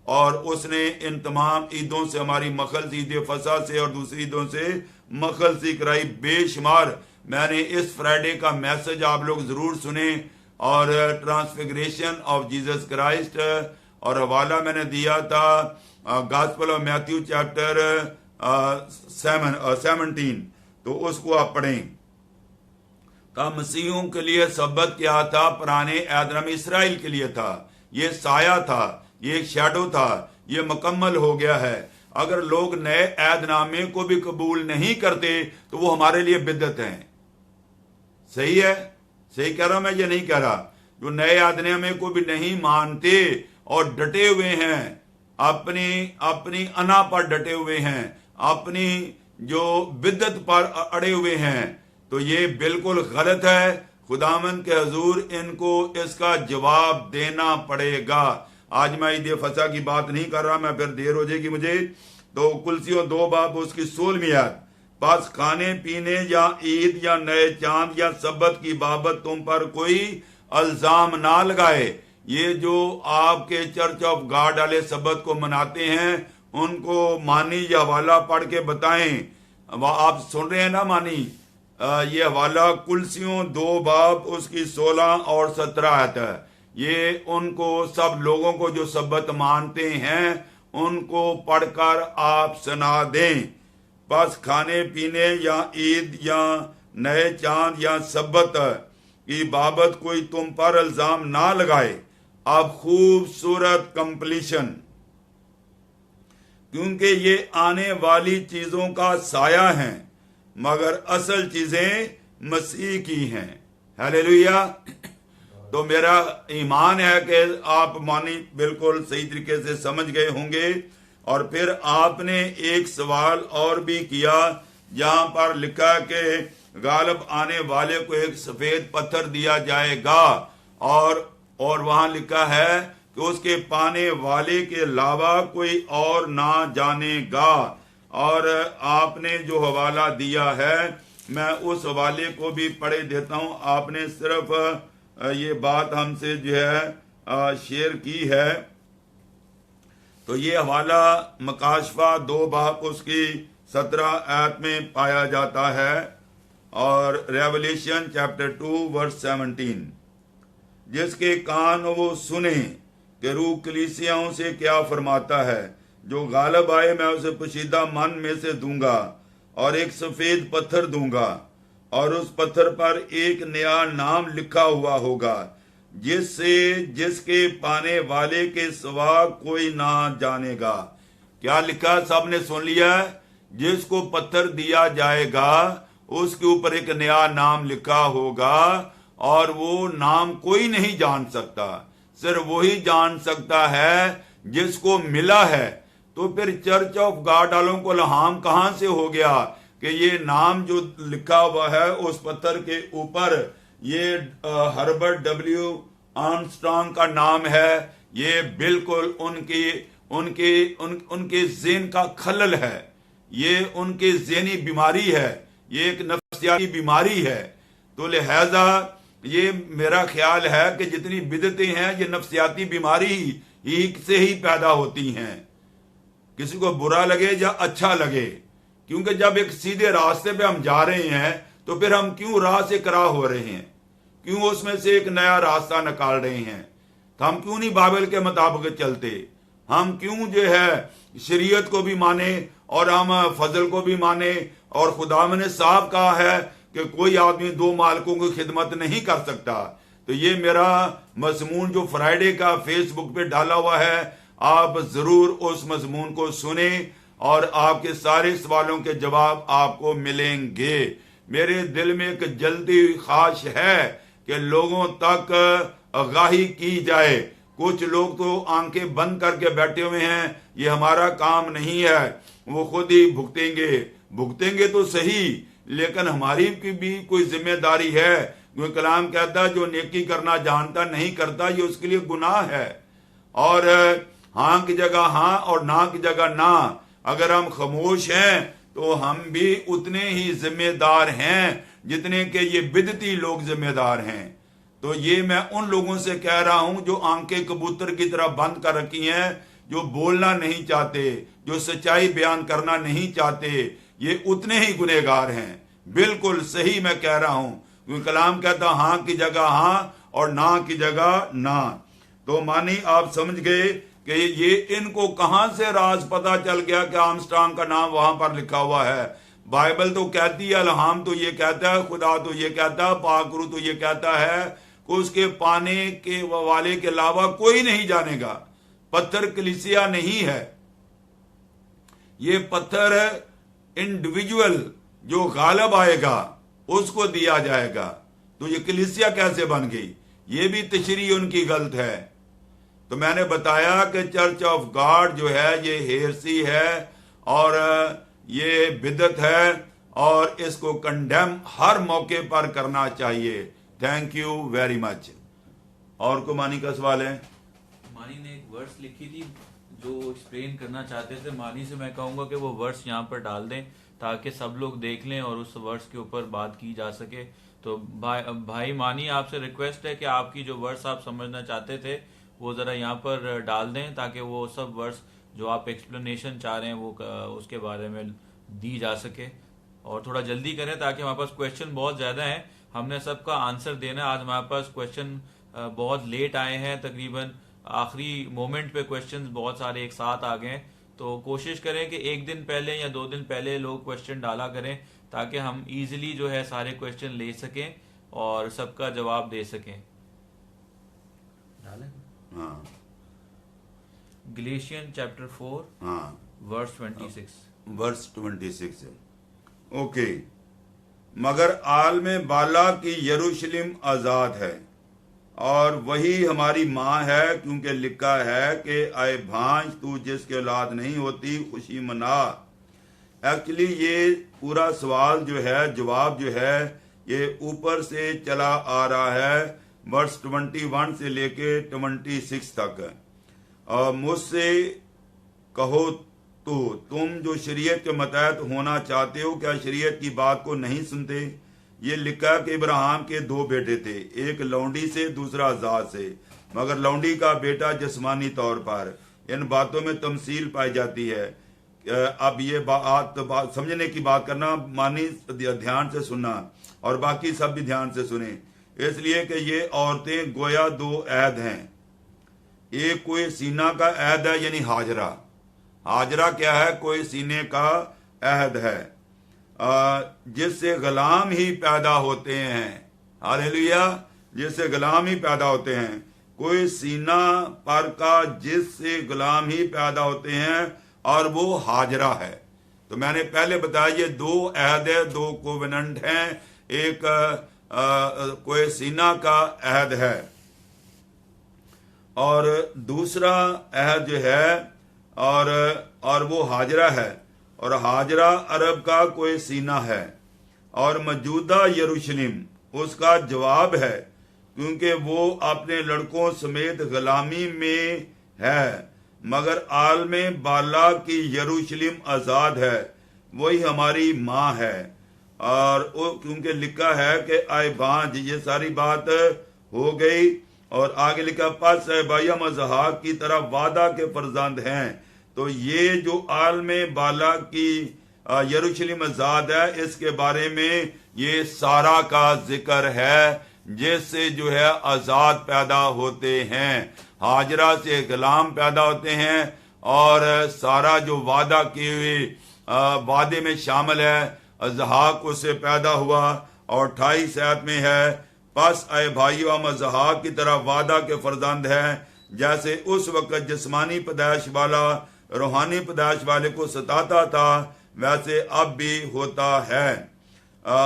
और उसने इन तमाम ईदों से हमारी मखलस, ईद फसा से और दूसरी ईदों से मखलसी कराई बेशुमार। मैंने इस फ्राइडे का मैसेज आप लोग जरूर सुने और ट्रांसफिगरेशन ऑफ जीसस क्राइस्ट, और हवाला मैंने दिया था गॉस्पेल ऑफ मैथ्यू चैप्टर 17। तो उसको आप पढ़ें। का मसीहों के लिए सब्बत क्या था? पुराने ऐदनामे इसराइल के लिए था। ये साया था, ये एक शैडो था, ये मुकम्मल हो गया है। अगर लोग नए ऐदनामे को भी कबूल नहीं करते तो वो हमारे लिए बिदअत है। सही है, सही कह रहा हूं मैं, ये नहीं कह रहा। जो नए ऐदनामे को भी नहीं मानते और डटे हुए हैं, अपनी अना पर डटे हुए हैं, अपनी जो बिदअत पर अड़े हुए हैं, तो ये बिल्कुल गलत है। खुदावंद के हजूर इनको इसका जवाब देना पड़ेगा। आज मैं ईद फसा की बात नहीं कर रहा, मैं फिर देर हो जाएगी मुझे। तो कुलसियों 2 बाब उसकी 16वीं आयत, बस खाने पीने या ईद या नए चांद या सब्बत की बाबत तुम पर कोई अल्जाम ना लगाए। ये जो आपके चर्च ऑफ गॉड वाले सब्बत को मनाते हैं, उनको मानी या हवाला पढ़ के बताएं। आप सुन रहे हैं ना मानी? ये हवाला कुलसियों 2 बाब उसकी 16 और 17 आयत है। ये उनको सब लोगों को जो सब्बत मानते हैं उनको पढ़कर आप सुना दें। बस खाने पीने या ईद या नए चांद या सब्बत की बाबत कोई तुम पर इल्जाम ना लगाए। अब खूबसूरत कंप्लीशन, क्योंकि ये आने वाली चीजों का साया है। मगर असल चीजें मसीह की हैं। हालेलुया। तो मेरा ईमान है कि आप मानी बिल्कुल सही तरीके से समझ गए होंगे। और फिर आपने एक सवाल और भी किया, जहां पर लिखा कि गालिब आने वाले को एक सफेद पत्थर दिया जाएगा, और वहां लिखा है कि उसके पाने वाले के अलावा कोई और ना जानेगा। और आपने जो हवाला दिया है, मैं उस हवाले को भी पढ़े देता हूं। आपने सिर्फ ये बात हमसे जो है शेयर की है। तो ये हवाला मकाशफा 2 बाब उसकी 17 आयत में पाया जाता है, और रेवलेशन चैप्टर 2 वर्स 17, जिसके कान वो सुने कि रूह कलीसियाओं से क्या फरमाता है। जो गालिब आए मैं उसे पोशीदा मन में से दूंगा और एक सफेद पत्थर दूंगा, और उस पत्थर पर एक नया नाम लिखा हुआ होगा, जिसके पाने वाले के सिवा कोई ना जानेगा। क्या लिखा, सबने सुन लिया? जिसको पत्थर दिया जाएगा उसके ऊपर एक नया नाम लिखा होगा, और वो नाम कोई नहीं जान सकता, सिर्फ वही जान सकता है जिसको मिला है। तो फिर चर्च ऑफ गॉड वालों को इल्हाम कहां से हो गया कि ये नाम जो लिखा हुआ है उस पत्थर के ऊपर, ये हर्बर्ट डब्ल्यू आर्मस्ट्रांग का नाम है? ये बिल्कुल उनके ज़हन का खलल है, ये उनके ज़हनी बीमारी है, ये एक नफ्सियाती बीमारी है। तो लिहाजा ये मेरा ख्याल है कि जितनी बिदतें हैं ये नफ्सियाती बीमारी ही से ही पैदा होती हैं, किसी को बुरा लगे या अच्छा लगे। क्योंकि जब एक सीधे रास्ते पे हम जा रहे हैं तो फिर हम क्यों राह से करा हो रहे हैं, क्यों उसमें से एक नया रास्ता निकाल रहे हैं? तो हम क्यों नहीं बाइबल के मुताबिक चलते? हम क्यों जो है शरीयत को भी माने और हम फजल को भी माने? और खुदा ने साफ कहा है कि कोई आदमी 2 मालिकों की खिदमत नहीं कर सकता। तो ये मेरा मजमून जो फ्राइडे का फेसबुक पे डाला हुआ है, आप जरूर उस मजमून को सुने और आपके सारे सवालों के जवाब आपको मिलेंगे। मेरे दिल में एक जल्दी ख्वाहिश है कि लोगों तक आगाही की जाए। कुछ लोग तो आंखें बंद करके बैठे हुए हैं, ये हमारा काम नहीं है, वो खुद ही भुगतेंगे तो सही, लेकिन हमारी भी कोई जिम्मेदारी है। क्योंकि कलाम कहता है जो नेकी करना जानता नहीं करता, ये उसके लिए गुनाह है। और हाँ की जगह हाँ और ना की जगह ना। अगर हम खामोश हैं तो हम भी उतने ही जिम्मेदार हैं जितने के ये बिदती लोग जिम्मेदार हैं। तो ये मैं उन लोगों से कह रहा हूं जो आंखें कबूतर की तरह बंद कर रखी हैं, जो बोलना नहीं चाहते, जो सच्चाई बयान करना नहीं चाहते, ये उतने ही गुनहगार हैं। बिल्कुल सही मैं कह रहा हूं, क्योंकि कलाम कहता हाँ की जगह हाँ और ना की जगह ना। तो मानी आप समझ गए कि ये इनको कहां से राज पता चल गया कि आर्मस्ट्रांग का नाम वहां पर लिखा हुआ है। बाइबल तो कहती है, अलहाम तो ये कहता है, खुदा तो ये कहता है, पाकरू तो ये कहता है कि उसके पाने के वाले के अलावा कोई नहीं जानेगा। पत्थर कलीसिया नहीं है, ये पत्थर इंडिविजुअल जो गालिब आएगा उसको दिया जाएगा। तो ये कलीसिया कैसे बन गई? ये भी तशरीह उनकी गलत है। तो मैंने बताया कि चर्च ऑफ गॉड जो है ये हेरसी है और ये बिदत है, और इसको कंडेम हर मौके पर करना चाहिए। Thank you very much. और को मानी का सवाल है? मानी ने एक वर्स लिखी थी जो एक्सप्लेन करना चाहते थे। मानी से मैं कहूंगा कि वो वर्स यहाँ पर डाल दें ताकि सब लोग देख लें और उस वर्स के ऊपर बात की जा सके। तो भाई मानी, आपसे रिक्वेस्ट है कि आपकी जो वर्स आप समझना चाहते थे वो जरा यहाँ पर डाल दें ताकि वो सब वर्स जो आप एक्सप्लेनेशन चाह रहे हैं वो उसके बारे में दी जा सके। और थोड़ा जल्दी करें ताकि हमारे पास क्वेश्चन बहुत ज्यादा हैं, हमने सबका आंसर देना है। आज हमारे पास क्वेश्चन बहुत लेट आए हैं, तकरीबन आखिरी मोमेंट पे क्वेश्चंस बहुत सारे एक साथ आ गए हैं। तो कोशिश करें कि 1 दिन पहले या 2 दिन पहले लोग क्वेश्चन डाला करें ताकि हम इजीली जो है सारे क्वेश्चन ले सकें और सबका जवाब दे सकें। हाँ। गलेशियन चैप्टर 4 हाँ वर्स 26 वर्स 26 है। ओके, मगर आलम बाला की यरूशलेम आज़ाद है और वही हमारी माँ है, क्योंकि लिखा है कि आए भांज तू जिसके औलाद नहीं होती खुशी मना। एक्चुअली ये पूरा सवाल जो है, जवाब जो है, ये ऊपर से चला आ रहा है वर्स 21 से लेके 26 तक। और मुझसे कहो तो तुम जो शरीयत के मतहत होना चाहते हो, क्या शरीयत की बात को नहीं सुनते? ये लिखा कि इब्राहिम के 2 बेटे थे, एक लौंडी से दूसरा आजाद से, मगर लौंडी का बेटा जिस्मानी तौर पर। इन बातों में तमसील पाई जाती है। अब ये बात समझने की बात करना, मानी ध्यान से सुनना और बाकी सब भी ध्यान से सुने, इसलिए कि ये औरतें गोया 2 ऐद हैं। एक कोई सीना का ऐद है, यानी हाजरा। हाजरा क्या है? कोई सीने का अहद है, जिससे गुलाम ही पैदा होते हैं। हालेलुया, जिससे गुलाम ही पैदा होते हैं। कोई सीना पर का जिससे गुलाम ही पैदा होते हैं, और वो हाजरा है। तो मैंने पहले बताया ये 2 अहद है, 2 कोवेनेंट हैं। एक कोई सीना का अहद है और दूसरा अहद जो है और वो हाजरा है। और हाजरा अरब का कोई सीना है और मौजूदा यरूशलेम उसका जवाब है, क्योंकि वो अपने लड़कों समेत गुलामी में है, मगर आलम बाला की यरूशलेम आज़ाद है, वही हमारी माँ है। और वो क्योंकि लिखा है कि आए बांझ, ये सारी बात हो गई। और आगे लिखा पास भाइया मजहाक की तरह वादा के फर्जंद हैं। तो ये जो आलम बाला की यरूशलेम आज़ाद है, इसके बारे में ये सारा का जिक्र है, जिससे जो है आज़ाद पैदा होते हैं। हाजरा से गुलाम पैदा होते हैं और सारा जो वादा किए हुए वादे में शामिल है, अजहाक उससे पैदा हुआ। और 28 आयत में है, बस आए भाइयों हम अजहाक की तरह वादा के फर्जंद हैं, जैसे उस वक्त जिस्मानी पैदाइश वाला रूहानी पैदाइश वाले को सताता था, वैसे अब भी होता है।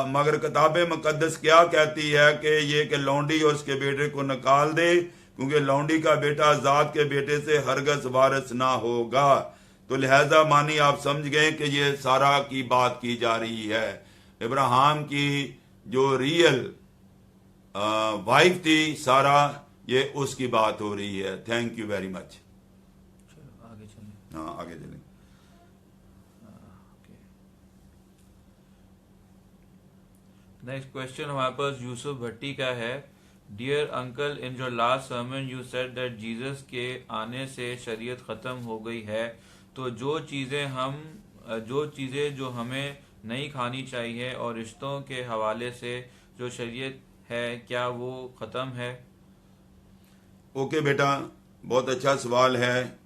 मगर किताब मुकद्दस क्या कहती है कि ये कि लौंडी और उसके बेटे को निकाल दे, क्योंकि लौंडी का बेटा आजाद के बेटे से हरगज वारिस ना होगा। तो लिहाजा मानी आप समझ गए कि ये सारा की बात की जा रही है। इब्राहिम की जो रियल वाइफ थी सारा, ये उसकी बात हो रही है। Thank you very much. चलो आगे चलें। हाँ आगे चलें। नेक्स्ट क्वेश्चन हमारे पास यूसुफ भट्टी का है। Dear uncle, in your last sermon you said that Jesus के आने से शरीयत खत्म हो गई है, तो जो चीजें जो हमें नहीं खानी चाहिए और रिश्तों के हवाले से जो शरीयत है, क्या वो खत्म है? ओके बेटा, बहुत अच्छा सवाल है।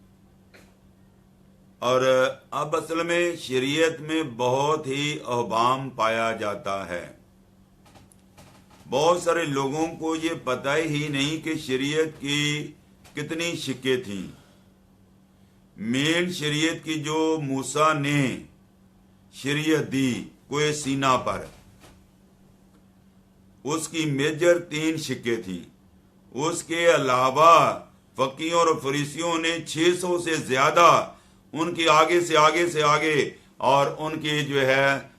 और अब असल में शरीयत में बहुत ही अहबाम पाया जाता है। बहुत सारे लोगों को ये पता ही नहीं कि शरीयत की कितनी शिक्के थी। मेन शरीयत की जो मूसा ने शरीयत दी कोई सीना पर, उसकी मेजर 3 शिक्के थी। उसके अलावा फकीयों और फरीसियों ने 600 से ज्यादा उनकी आगे से आगे और उनकी जो है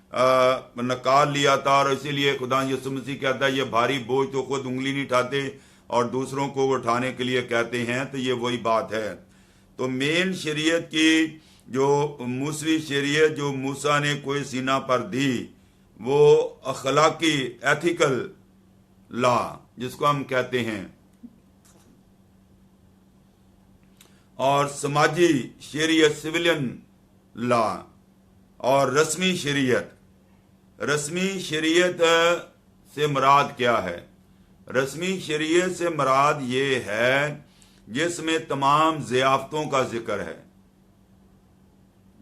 नकाल लिया था। और इसीलिए खुदा यीशु मसीह कहता है ये भारी बोझ तो खुद उंगली नहीं उठाते और दूसरों को उठाने के लिए कहते हैं। तो ये वही बात है। तो मेन शरीयत की जो मूसवी शरीयत जो मूसा ने कोई सीना पर दी, वो अखलाकी एथिकल लॉ जिसको हम कहते हैं, और समाजी शरीयत सिविलियन लॉ, और रस्मी शरीयत। रस्मी शरीयत से मुराद क्या है? रस्मी शरीयत से मुराद ये है जिसमें तमाम ज़ियाफ़तों का जिक्र है,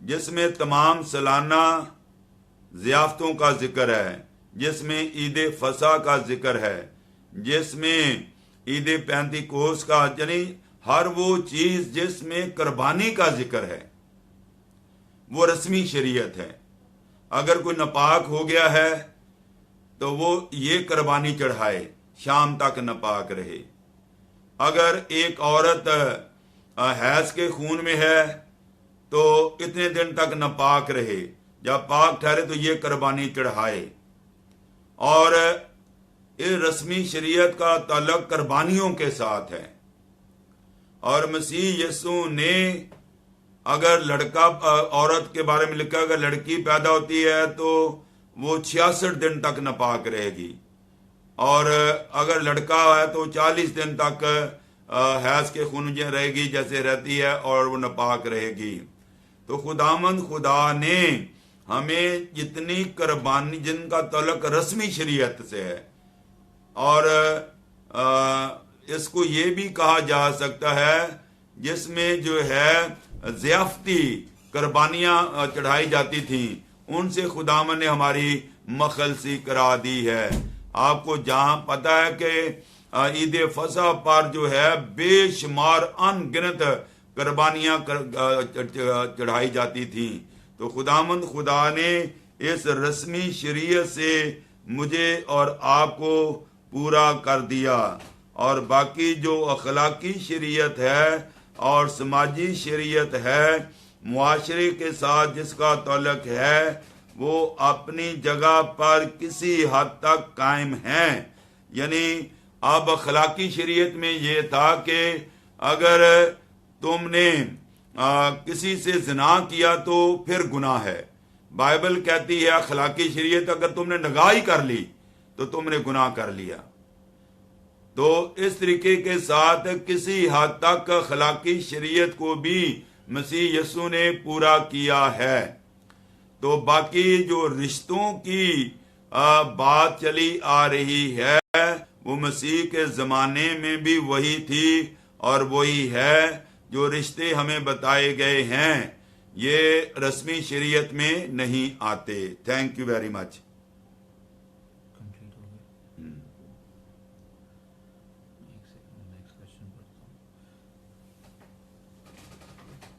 जिसमें तमाम सालाना ज़ियाफ़तों का जिक्र है, जिसमें ईद फसा का जिक्र है, जिसमें ईद पैंतीकोस का, यानी हर वो चीज जिसमें कुर्बानी का जिक्र है, वो रस्मी शरीयत है। अगर कोई नापाक हो गया है तो वो ये कुर्बानी चढ़ाए, शाम तक नापाक रहे। अगर एक औरत हैज के खून में है तो कितने दिन तक नापाक रहे, जब पाक ठहरे तो ये कुर्बानी चढ़ाए। और इस रस्मी शरीयत का ताल्लुक कुर्बानियों के साथ है। और मसीह यीशु ने अगर लड़का, औरत के बारे में लिखा, अगर लड़की पैदा होती है तो वो 66 दिन तक नापाक रहेगी, और अगर लड़का है तो 40 दिन तक हैज के खून में रहेगी जैसे रहती है, और वो नापाक रहेगी। तो खुदामंद खुदा ने हमें जितनी कुर्बानी जिनका ताल्लुक रस्मी शरीयत से है, और इसको ये भी कहा जा सकता है जिसमें जो है ज़ियाफ़ती कुर्बानियां चढ़ाई जाती थी, उनसे खुदामंद ने हमारी मखलसी करा दी है। आपको जहां पता है कि ईद फसह पर जो है बेशुमार अनगिनत कुर्बानियां चढ़ाई जाती थी। तो खुदामंद खुदा ने इस रस्मी शरीयत से मुझे और आपको पूरा कर दिया, और बाकी जो अखलाकी शरीयत है और समाजी शरीयत है, मुआशरे के साथ जिसका ताल्लुक है, वो अपनी जगह पर किसी हद तक कायम है। यानी अब अखलाकी शरीयत में ये था कि अगर तुमने किसी से जिना किया तो फिर गुनाह है। बाइबल कहती है अखलाकी शरीयत, अगर तुमने नगाही कर ली तो तुमने गुनाह कर लिया। तो इस तरीके के साथ किसी हद तक अखलाकी शरीयत को भी मसीह यीशु ने पूरा किया है। तो बाकी जो रिश्तों की बात चली आ रही है, वो मसीह के ज़माने में भी वही थी और वही है। जो रिश्ते हमें बताए गए हैं ये रस्मी शरीयत में नहीं आते। Thank you very much.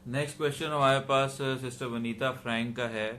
Next question हमारे पास सिस्टर वनीता फ्रैंक का है।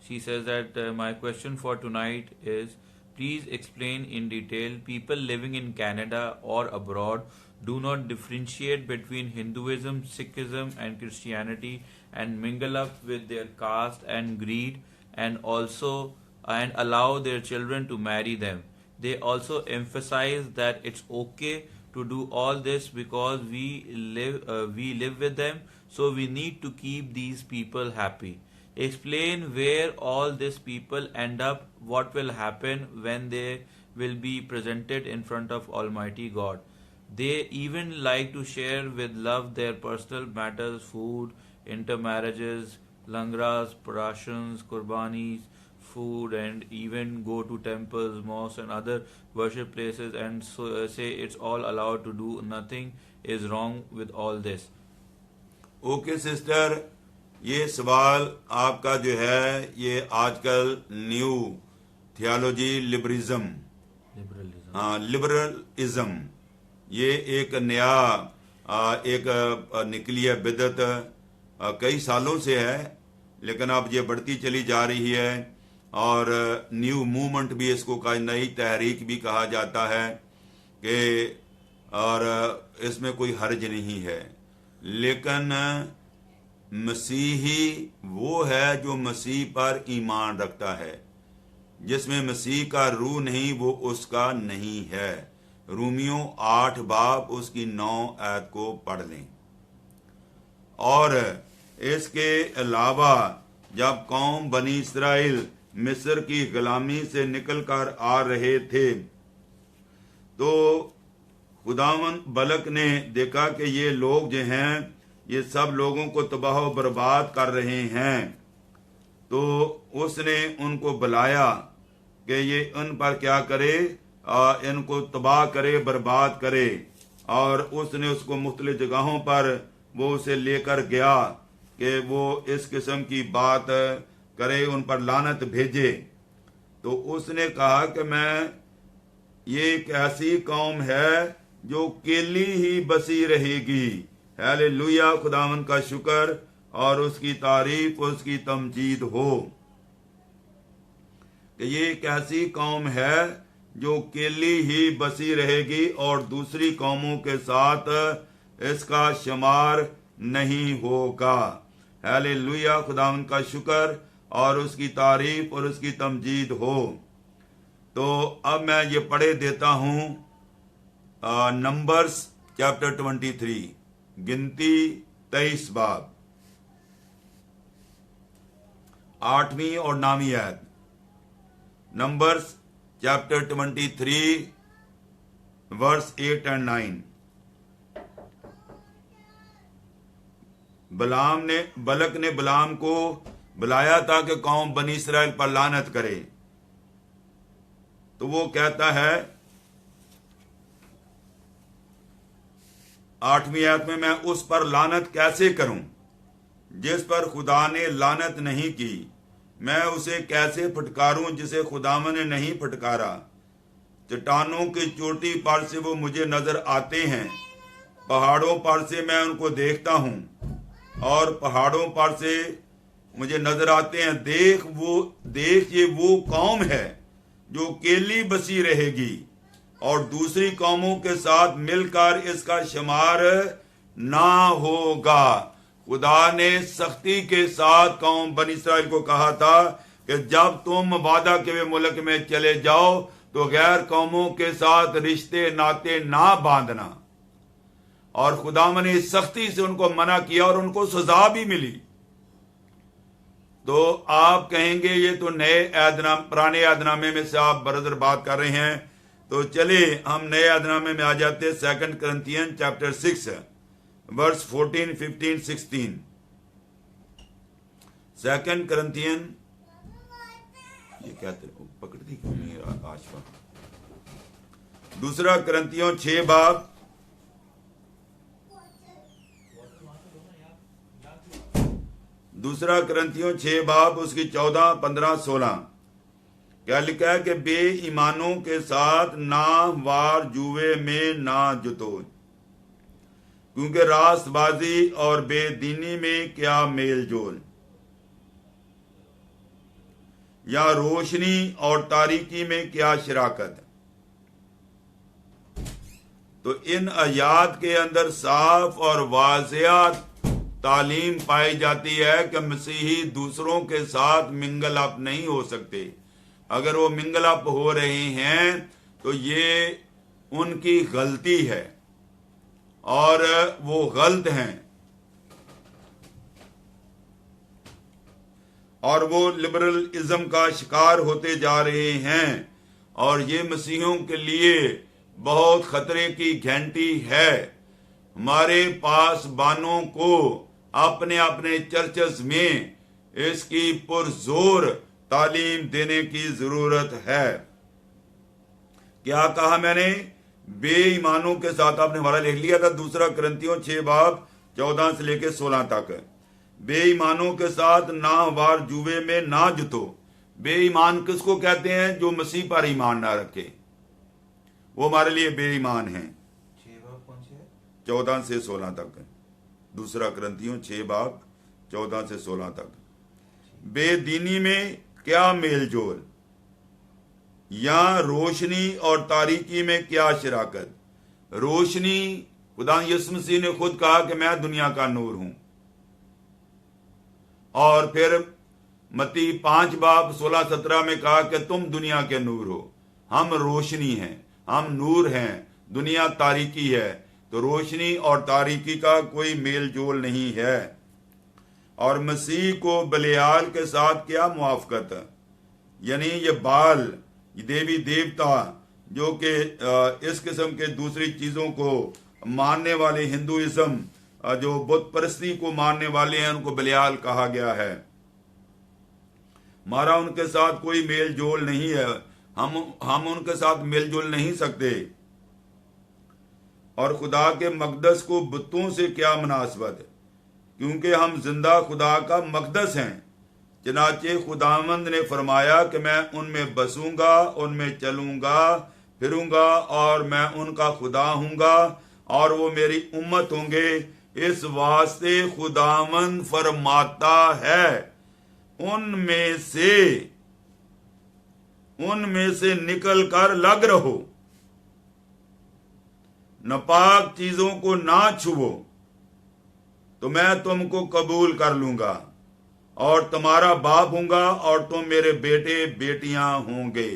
She says that my question for tonight is please explain in detail people living in Canada और abroad do not differentiate between Hinduism, Sikhism and Christianity and mingle up with their caste and greed and allow their children to marry them. They also emphasize that it's okay to do all this because we live with them, so we need to keep these people happy. Explain where all these people end up, what will happen when they will be presented in front of Almighty God. They even like to share with love their personal matters, food, intermarriages, langras, rations, qurbanis, food, and even go to temples, mosques and other worship places and say it's all allowed to do. Nothing is wrong with all this. Okay sister, ये सवाल आपका जो है ये आजकल new theology liberalism ये एक नया एक निकली है बिदत, कई सालों से है लेकिन अब ये बढ़ती चली जा रही है। और न्यू मूवमेंट भी इसको का नई तहरीक भी कहा जाता है कि और इसमें कोई हर्ज नहीं है। लेकिन मसीही वो है जो मसीह पर ईमान रखता है, जिसमें मसीह का रूह नहीं वो उसका नहीं है। रूमियों 8 बाब उसकी 9 आयत को पढ़ लें। और इसके अलावा जब कौम बनी इस्राइल मिस्र की गुलामी से निकलकर आ रहे थे तो खुदावंद बलक ने देखा कि ये लोग जो हैं ये सब लोगों को तबाह व बर्बाद कर रहे हैं। तो उसने उनको बुलाया कि ये उन पर क्या करे, इनको तबाह करे, बर्बाद करे। और उसने उसको मुख्तलिफ जगहों पर वो उसे लेकर गया कि वो इस किस्म की बात करे, उन पर लानत भेजे। तो उसने कहा कि मैं ये एक ऐसी कौम है जो केली ही बसी रहेगी। हालेलुया, खुदावंद का शुक्र और उसकी तारीफ, उसकी तमजीद हो कि ये एक ऐसी कौम है जो अकेली ही बसी रहेगी और दूसरी कौमों के साथ इसका शुमार नहीं होगा। हालेलुया, खुदावंद का शुक्र और उसकी तारीफ और उसकी तमजीद हो। तो अब मैं ये पढ़े देता हूं नंबर्स चैप्टर 23, गिनती 23 बाब, 8वीं और 9वीं आयत। Numbers chapter 23 verse 8 and 9। Balak ने बलाम को बुलाया था कि कौम बनी इसराइल पर लानत करे। तो वो कहता है 8वीं आयत में, मैं उस पर लानत कैसे करूं जिस पर खुदा ने लानत नहीं की? मैं उसे कैसे फटकारूं जिसे खुदावन ने नहीं फटकारा? चट्टानों की चोटी पर से वो मुझे नजर आते हैं, पहाड़ों पर से मैं उनको देखता हूं और पहाड़ों पर से मुझे नजर आते हैं। देख ये वो कौम है जो अकेली बसी रहेगी और दूसरी कौमों के साथ मिलकर इसका शुमार ना होगा। खुदा ने सख्ती के साथ कौम बनी इसराइल को कहा था कि जब तुम वादा के हुए मुल्क में चले जाओ तो गैर कौमों के साथ रिश्ते नाते ना बांधना। और खुदा ने सख्ती से उनको मना किया और उनको सजा भी मिली। तो आप कहेंगे ये तो पुराने ऐदनामे में से आप बरदर बात कर रहे हैं। तो चले हम नए ऐदनामे में आ जाते हैं। 2 Corinthians चैप्टर 6 वर्स 14, 15, 16। 2 Corinthians, ये कहते पकड़ दी आशा। 2 Corinthians 6 बाब 2 Corinthians 6 बाब उसकी 14, 15, 16 क्या लिखा है कि बेईमानों के साथ ना वार जुए में ना जुतो, क्योंकि रास्तबाजी और बेदीनी में क्या मेल जोल, या रोशनी और तारीकी में क्या शराकत। तो इन आयात के अंदर साफ और वाज़िया तालीम पाई जाती है कि मसीही दूसरों के साथ मिंगल अप नहीं हो सकते। अगर वो मिंगल अप हो रहे हैं तो ये उनकी गलती है और वो गलत हैं और वो लिबरलिज्म का शिकार होते जा रहे हैं। और ये मसीहों के लिए बहुत खतरे की घंटी है। हमारे पास बानों को अपने अपने चर्चेस में इसकी पुरजोर तालीम देने की जरूरत है। क्या कहा मैंने? बेईमानों के साथ, आपने हमारा लिख लिया था 2 Corinthians 6 बाब 14 से लेके 16 तक। बेईमानों के साथ ना वार जुए में ना जुतो। बेईमान किसको कहते हैं? जो मसीह पर ईमान ना रखे, वो हमारे लिए बेईमान हैं। 14 से 16 तक। 2 Corinthians 6 बाब 14 से 16 तक। बेदीनी में क्या मेल जोल, या रोशनी और तारीकी में क्या शराकत। रोशनी, खुदा यीशु मसीह ने खुद कहा कि मैं दुनिया का नूर हूं। और फिर मत्ती 5 बाब 16-17 में कहा कि तुम दुनिया के नूर हो। हम रोशनी हैं, हम नूर हैं, दुनिया तारीकी है। तो रोशनी और तारीकी का कोई मेल जोल नहीं है। और मसीह को बलियाल के साथ क्या मुआफकत, यानी ये बाल, ये देवी देवता जो कि इस किस्म के दूसरी चीजों को मानने वाले, हिंदुइज्म जो बुत परस्ती को मानने वाले हैं, उनको बलियाल कहा गया है। हमारा उनके साथ कोई मेल जोल नहीं है। हम उनके साथ मेल जोल नहीं सकते। और खुदा के मकदस को बुतों से क्या मुनासबत, क्योंकि हम जिंदा खुदा का मकदस हैं। चनाचे खुदावंद ने फरमाया कि मैं उनमें बसूंगा, उनमें चलूंगा फिरूंगा और मैं उनका खुदा हूंगा और वो मेरी उम्मत होंगे। इस वास्ते खुदावंद फरमाता है, उनमें से उनमें से निकल कर लग रहो, नापाक चीजों को ना छुओ, तो मैं तुमको कबूल कर लूंगा और तुम्हारा बाप हूंगा और तुम मेरे बेटे बेटियां होंगे।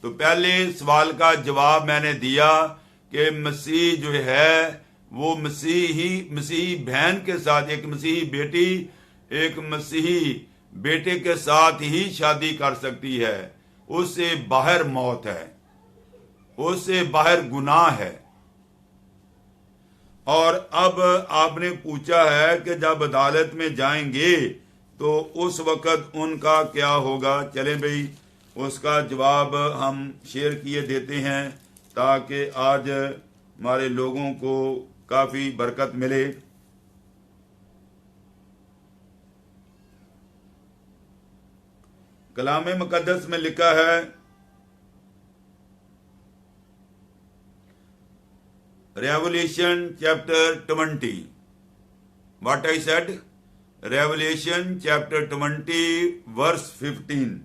तो पहले सवाल का जवाब मैंने दिया कि मसीह जो है वो मसीही बहन के साथ, एक मसीही बेटी एक मसीही बेटे के साथ ही शादी कर सकती है। उससे बाहर मौत है, उससे बाहर गुनाह है। और अब आपने पूछा है कि जब अदालत में जाएंगे तो उस वक्त उनका क्या होगा। चले भाई उसका जवाब हम शेयर किए देते हैं ताकि आज हमारे लोगों को काफी बरकत मिले। कलाम मुकद्दस में लिखा है, Revelation chapter 20. What I said? Revelation chapter 20 verse 15.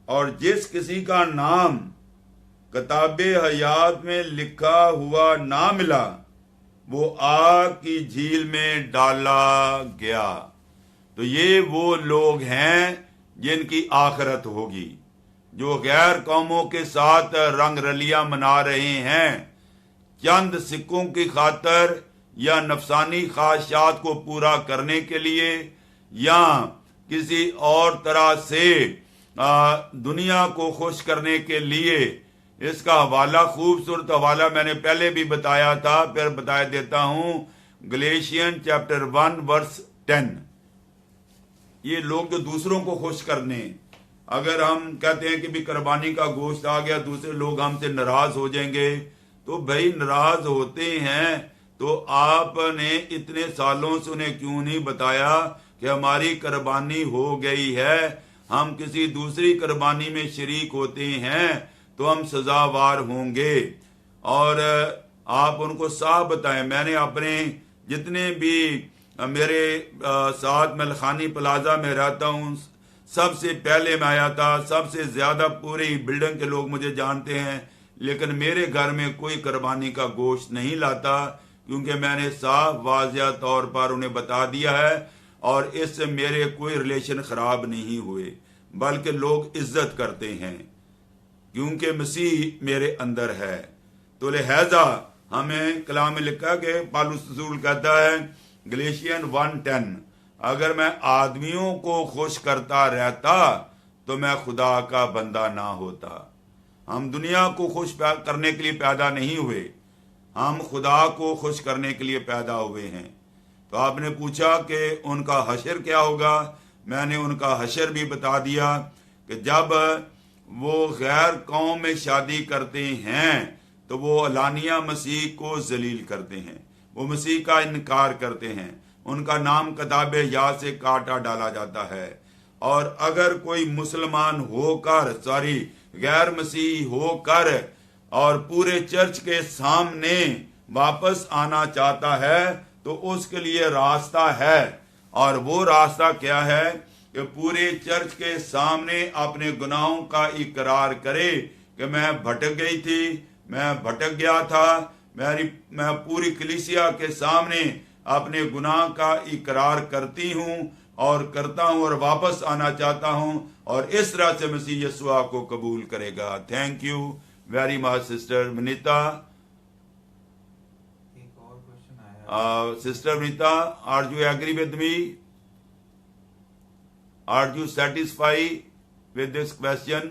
और जिस किसी का नाम किताबे हयात में लिखा हुआ ना मिला वो आग की झील में डाला गया। तो ये वो लोग हैं जिनकी आखिरत होगी, जो गैर कौमों के साथ रंग रलियां मना रहे हैं चंद सिक्कों की खातर या नफसानी ख्वाहिशात को पूरा करने के लिए या किसी और तरह से दुनिया को खुश करने के लिए। इसका हवाला, खूबसूरत हवाला मैंने पहले भी बताया था, फिर बता देता हूं। गलेशियन चैप्टर 1 वर्स 10। ये लोग जो दूसरों को खुश करने, अगर हम कहते हैं कि भी कुर्बानी का गोश्त आ गया, दूसरे लोग हमसे नाराज हो जाएंगे, तो भाई नाराज होते हैं तो आपने इतने सालों से उन्हें क्यों नहीं बताया कि हमारी कुर्बानी हो गई है, हम किसी दूसरी कुर्बानी में शरीक होते हैं तो हम सजावार होंगे। और आप उनको साफ बताएं। मैंने अपने जितने भी मेरे साथ मलखानी प्लाजा में रहता हूँ, सबसे पहले मैं आया था, सबसे ज्यादा पूरी बिल्डिंग के लोग मुझे जानते हैं, लेकिन मेरे घर में कोई कुर्बानी का गोश्त नहीं लाता, क्योंकि मैंने साफ वाज़िया तौर पर उन्हें बता दिया है और इससे मेरे कोई रिलेशन खराब नहीं हुए, बल्कि लोग इज्जत करते हैं क्योंकि मसीह मेरे अंदर है। तो लिहाजा हमें कलाम में लिखा कि पौलुस रसूल कहता है गलेशियन 1:10, अगर मैं आदमियों को खुश करता रहता तो मैं खुदा का बंदा ना होता। हम दुनिया को खुश करने के लिए पैदा नहीं हुए, हम खुदा को खुश करने के लिए पैदा हुए हैं। तो आपने पूछा कि उनका हशर क्या होगा, मैंने उनका हशर भी बता दिया कि जब वो गैर कौम में शादी करते हैं तो वो अलानिया मसीह को जलील करते हैं, वो मसीह का इनकार करते हैं, उनका नाम किताबे या से काटा डाला जाता है। और अगर कोई मुसलमान होकर, सॉरी गैर मसीही होकर और पूरे चर्च के सामने वापस आना चाहता है तो उसके लिए रास्ता है। और वो रास्ता क्या है कि पूरे चर्च के सामने अपने गुनाहों का इकरार करे कि मैं भटक गई थी, मैं भटक गया था, मैं पूरी कलीसिया के सामने अपने गुनाह का इकरार करती हूँ और करता हूँ और वापस आना चाहता हूँ, और इस तरह से मसीह यीशु को कबूल करेगा। Thank you very much sister Vinita. एक और क्वेश्चन आया। Sister Vinita, are you agree with me? Are you satisfy with this question?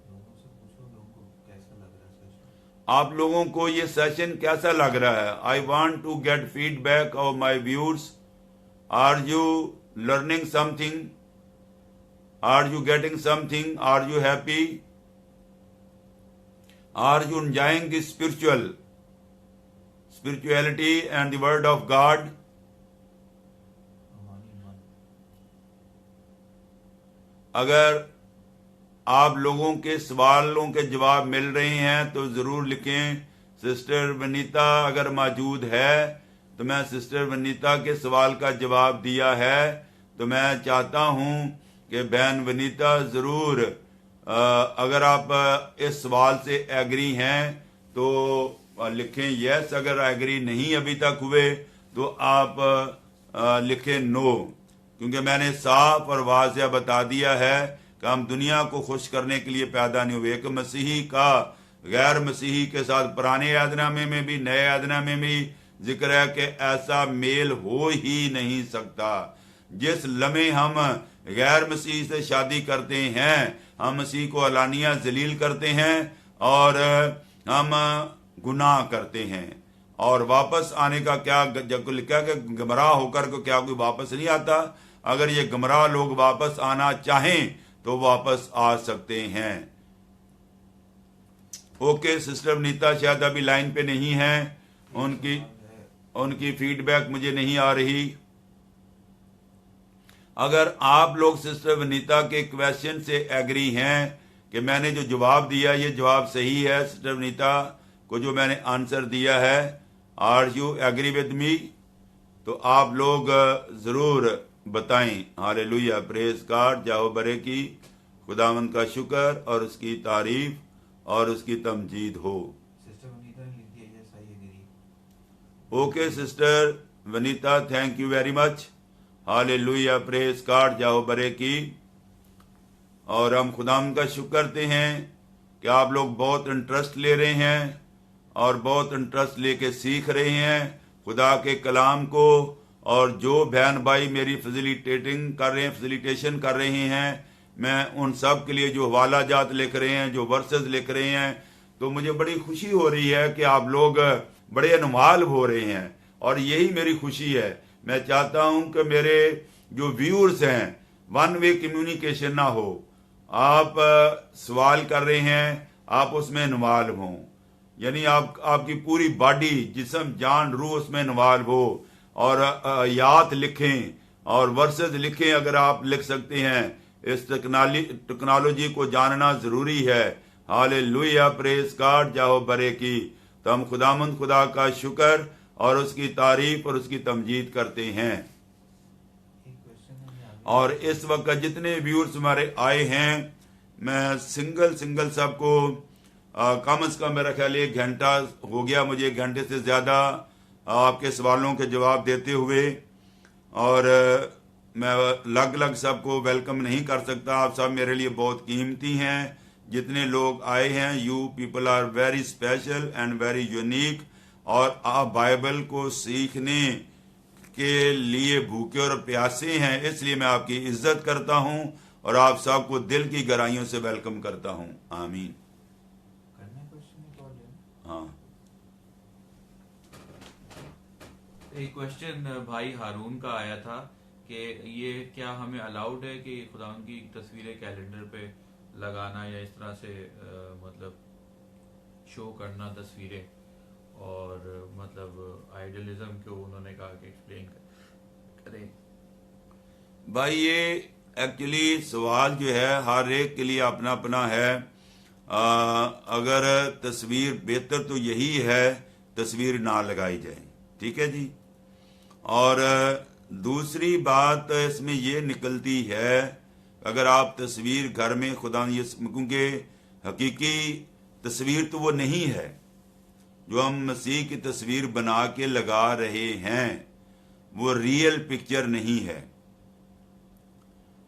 लोगों से पूछो, लोगों को कैसा लग रहा है सेशन? आप लोगों को ये सेशन कैसा लग रहा है? I want to get feedback of my viewers. Are you learning something? Are you getting something? Are you happy? Are you enjoying the spirituality and the word of God? अगर आप लोगों के सवालों के जवाब मिल रहे हैं तो जरूर लिखें। सिस्टर वनीता अगर मौजूद है तो मैं सिस्टर वनीता के सवाल का जवाब दिया है। तो मैं चाहता हूं कि बहन वनीता ज़रूर अगर आप इस सवाल से एग्री हैं तो लिखें यस, अगर एग्री नहीं अभी तक हुए तो आप लिखें नो, क्योंकि मैंने साफ और वाज़ेह बता दिया है कि हम दुनिया को खुश करने के लिए पैदा नहीं हुए। एक मसीही का गैर मसीही के साथ पुराने अहदनामे में भी नए अहदनामे में भी जिक्र है कि ऐसा मेल हो ही नहीं सकता। जिस लम्हे हम गैर मसीह से शादी करते हैं, हम मसीह को अलानिया जलील करते हैं और हम गुनाह करते हैं, और वापस आने का क्या जब लिखा कि गुमराह होकर को क्या कोई वापस नहीं आता। अगर ये गुमराह लोग वापस आना चाहें तो वापस आ सकते हैं। ओके, सिस्टर वनीता शायद अभी लाइन पे नहीं है, उनकी फीडबैक मुझे नहीं आ रही। अगर आप लोग सिस्टर वनीता के क्वेश्चन से एग्री हैं कि मैंने जो जवाब दिया ये जवाब सही है, सिस्टर वनीता को जो मैंने आंसर दिया है, are you agree with me, तो आप लोग जरूर बताएं। हालेलुया, प्रेज गॉड, जाओ बरे की, खुदावंद का शुक्र और उसकी तारीफ और उसकी तमजीद हो। सिस्टर वनीता ने लिख दिया yes I agree. Okay sister Vanita, thank you very much. Hallelujah, praise God, जाओ बरे की। और हम खुदावंद का शुक्र करते हैं कि आप लोग बहुत इंटरेस्ट ले रहे हैं और बहुत इंटरेस्ट लेके सीख रहे हैं खुदा के कलाम को। और जो बहन भाई मेरी फैसिलिटेशन कर रहे हैं, मैं उन सब के लिए जो हवाला जात लिख रहे हैं, जो वर्सेस लिख रहे हैं, तो मुझे बड़ी खुशी हो रही है कि आप लोग बड़े इन्वॉल्व हो रहे हैं, और यही मेरी खुशी है। मैं चाहता हूं कि मेरे जो व्यूअर्स हैं वन वे कम्युनिकेशन ना हो। आप सवाल कर रहे हैं, आप उसमें इन्वॉल्व हों, यानी आपकी पूरी बॉडी, जिस्म, जान, रूह उसमें इन्वॉल्व हो, और आयात लिखें और वर्सेस लिखें अगर आप लिख सकते हैं। इस टेक्नोलॉजी को जानना जरूरी है। हालेलुया, प्रेज गॉड, जाओ बरे की। तो हम खुदामंद खुदा का शुक्र और उसकी तारीफ और उसकी तमजीद करते हैं। और इस वक्त जितने व्यूअर्स हमारे आए हैं, मैं सिंगल सबको कम से कम मेरा ख्याल 1 घंटा हो गया मुझे, 1 घंटे से ज़्यादा आपके सवालों के जवाब देते हुए, और मैं अलग सबको वेलकम नहीं कर सकता। आप सब मेरे लिए बहुत कीमती हैं। जितने लोग आए हैं, you people are very special and very unique, और आप बाइबल को सीखने के लिए भूखे और प्यासे हैं, इसलिए मैं आपकी इज्जत करता हूं और आप सबको दिल की गहराइयों से वेलकम करता हूं। आमीन। हाँ, एक क्वेश्चन भाई हारून का आया था कि ये क्या हमें अलाउड है कि खुदा की तस्वीरें कैलेंडर पे लगाना या इस तरह से मतलब शो करना तस्वीरें, और मतलब आइडियलिज्म को उन्होंने कहा कि एक्सप्लेन करें। भाई ये एक्चुअली सवाल जो है हर एक के लिए अपना अपना है। अगर तस्वीर बेहतर तो यही है तस्वीर ना लगाई जाए, ठीक है जी। और दूसरी बात इसमें ये निकलती है, अगर आप तस्वीर घर में खुदा, ये क्योंकि हकीकी तस्वीर तो वो नहीं है, जो हम मसीह की तस्वीर बना के लगा रहे हैं वो रियल पिक्चर नहीं है,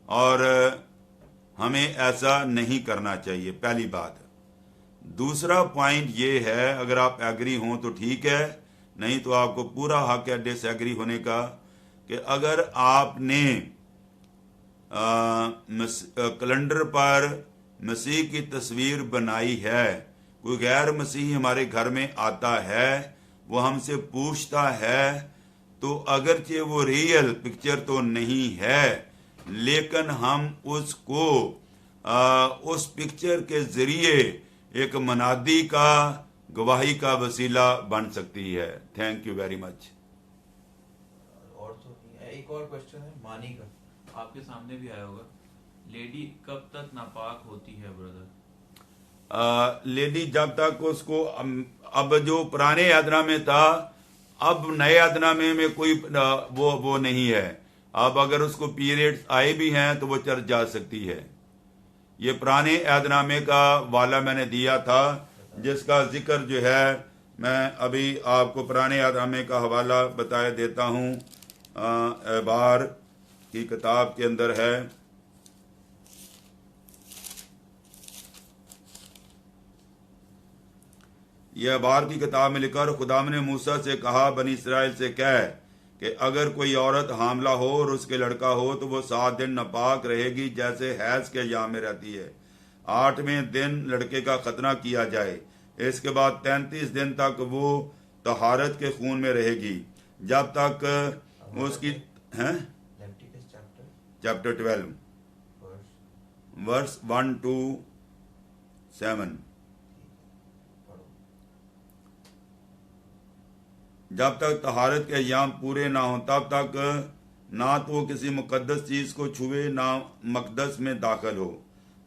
और हमें ऐसा नहीं करना चाहिए, पहली बात। दूसरा पॉइंट ये है, अगर आप एग्री हों तो ठीक है, नहीं तो आपको पूरा हक है डिसएग्री होने का, कि अगर आपने कैलेंडर पर मसीह की तस्वीर बनाई है, कोई गैर मसीही हमारे घर में आता है, वो हमसे पूछता है, तो अगरचे वो रियल पिक्चर तो नहीं है, लेकिन हम उसको उस पिक्चर के जरिए एक मनादी का, गवाही का वसीला बन सकती है। Thank you very much. और तो नहीं, एक और क्वेश्चन है मानी का, आपके सामने भी आया होगा। लेडी कब तक नापाक होती है ब्रदर? लेडी जब तक उसको, अब जो पुराने यात्रा में था अब नए अहदनामे में कोई वो नहीं है। अब अगर उसको पीरियड्स आए भी हैं तो वो चर्च जा सकती है। ये पुराने अहदनामे का वाला मैंने दिया था, जिसका जिक्र जो है मैं अभी आपको पुराने अहदनामे का हवाला बताए देता हूँ। एबार की किताब के अंदर है। यह एबार की किताब में लिखा, और खुदा ने मूसा से कहा, बनी इसराइल से कह कि अगर कोई औरत हामला हो और उसके लड़का हो तो वो 7 दिन नापाक रहेगी, जैसे हैज के अय्याम में रहती है। 8वें दिन लड़के का खतना किया जाए। इसके बाद 33 दिन तक वो तहारत के खून में रहेगी, जब तक उसकी चैप्टर 12 वर्स 1 to 7। जब तक तहारत के अय्याम पूरे ना हो तब तक ना तो वो किसी मुकद्दस चीज को छुए ना मकदस में दाखिल हो।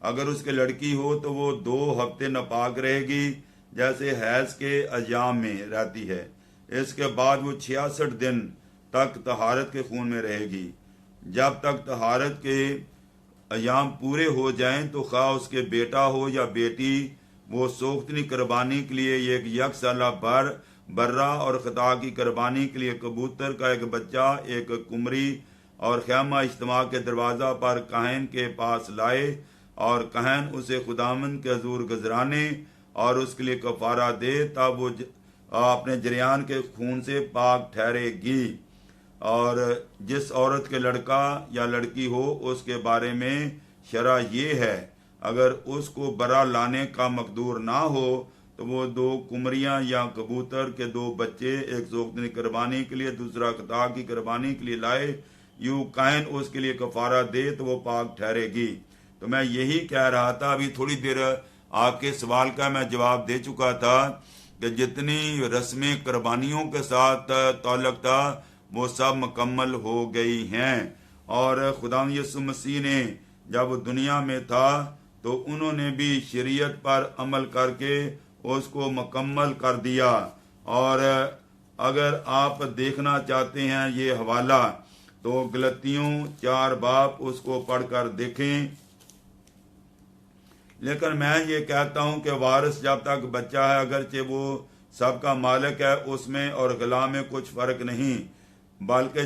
अगर उसके लड़की हो तो वो 2 हफ्ते नापाक रहेगी, जैसे हैज के अय्याम में रहती है। इसके बाद वो 66 दिन तक तहारत के खून में रहेगी। जब तक तहारत के अय्याम पूरे हो जाएं तो खा उसके बेटा हो या बेटी, वो सोख्तनी कुर्बानी के लिए एक यकसाला बर्रा और खता की कुर्बानी के लिए कबूतर का एक बच्चा, एक कुमरी, और खैमा इज्तिमा के दरवाज़ा पर कहन के पास लाए, और कहन उसे खुदावंद के हजूर गुजराने और उसके लिए कफारा दे, तब वो अपने जरियान के खून से पाक ठहरेगी। और जिस औरत के लड़का या लड़की हो उसके बारे में शरा ये है, अगर उसको बरा लाने का मकदूर ना हो तो वो 2 कुमरियां या कबूतर के 2 बच्चे, एक सोख्तनी कुर्बानी के लिए, दूसरा खता की कुर्बानी के लिए लाए। यूं कहन उसके लिए कफारा दे तो वो पाक ठहरेगी। तो मैं यही कह रहा था, अभी थोड़ी देर आपके सवाल का मैं जवाब दे चुका था कि जितनी रस्में कुर्बानियों के साथ ताल्लुक था वो सब मुकम्मल हो गई हैं। और खुदा यीशु मसीह ने जब दुनिया में था तो उन्होंने भी शरीयत पर अमल करके उसको मुकम्मल कर दिया। और अगर आप देखना चाहते हैं ये हवाला तो गलतियों 4 बाब उसको पढ़कर देखें। लेकिन मैं ये कहता हूं कि वारिस जब तक बच्चा है, अगरचे वो सबका मालिक है, उसमें और गुलाम में कुछ फर्क नहीं, बल्कि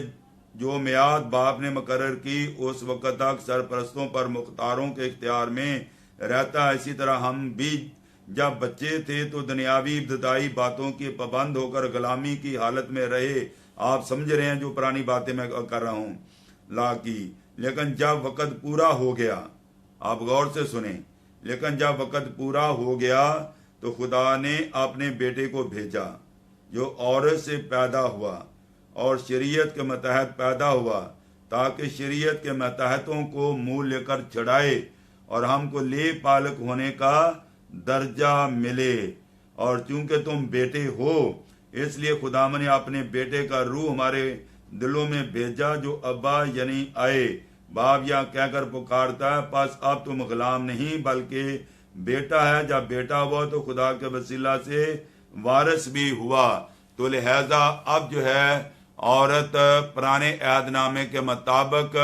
जो मियाद बाप ने मुकर्रर की उस वक्त तक सरपरस्तों पर मुख्तारों के इख्तियार में रहता है। इसी तरह हम भी जब बच्चे थे तो दुनियावी इब्तदाई बातों की पाबंद होकर गुलामी की हालत में रहे। आप समझ रहे हैं जो पुरानी बातें मैं कर रहा हूँ ला की। लेकिन जब वक़्त पूरा हो गया, आप गौर से सुने, लेकिन जब वक़्त पूरा हो गया तो खुदा ने अपने बेटे को भेजा जो औरत से पैदा हुआ और शरीयत के मतहत पैदा हुआ, ताकि शरीयत के मतहतों को मुंह लेकर चढ़ाए और हमको ले पालक होने का दर्जा मिले। और चूंकि तुम बेटे हो, इसलिए खुदाम ने अपने बेटे का रूह हमारे दिलों में भेजा, जो अब्बा यानी आए बाप या कहकर पुकारता है। बस अब तुम गुलाम नहीं बल्कि बेटा है। जब बेटा हुआ तो खुदा के वसीला से वारिस भी हुआ। तो लिहाजा अब जो है औरत पुराने अहदनामे के मुताबिक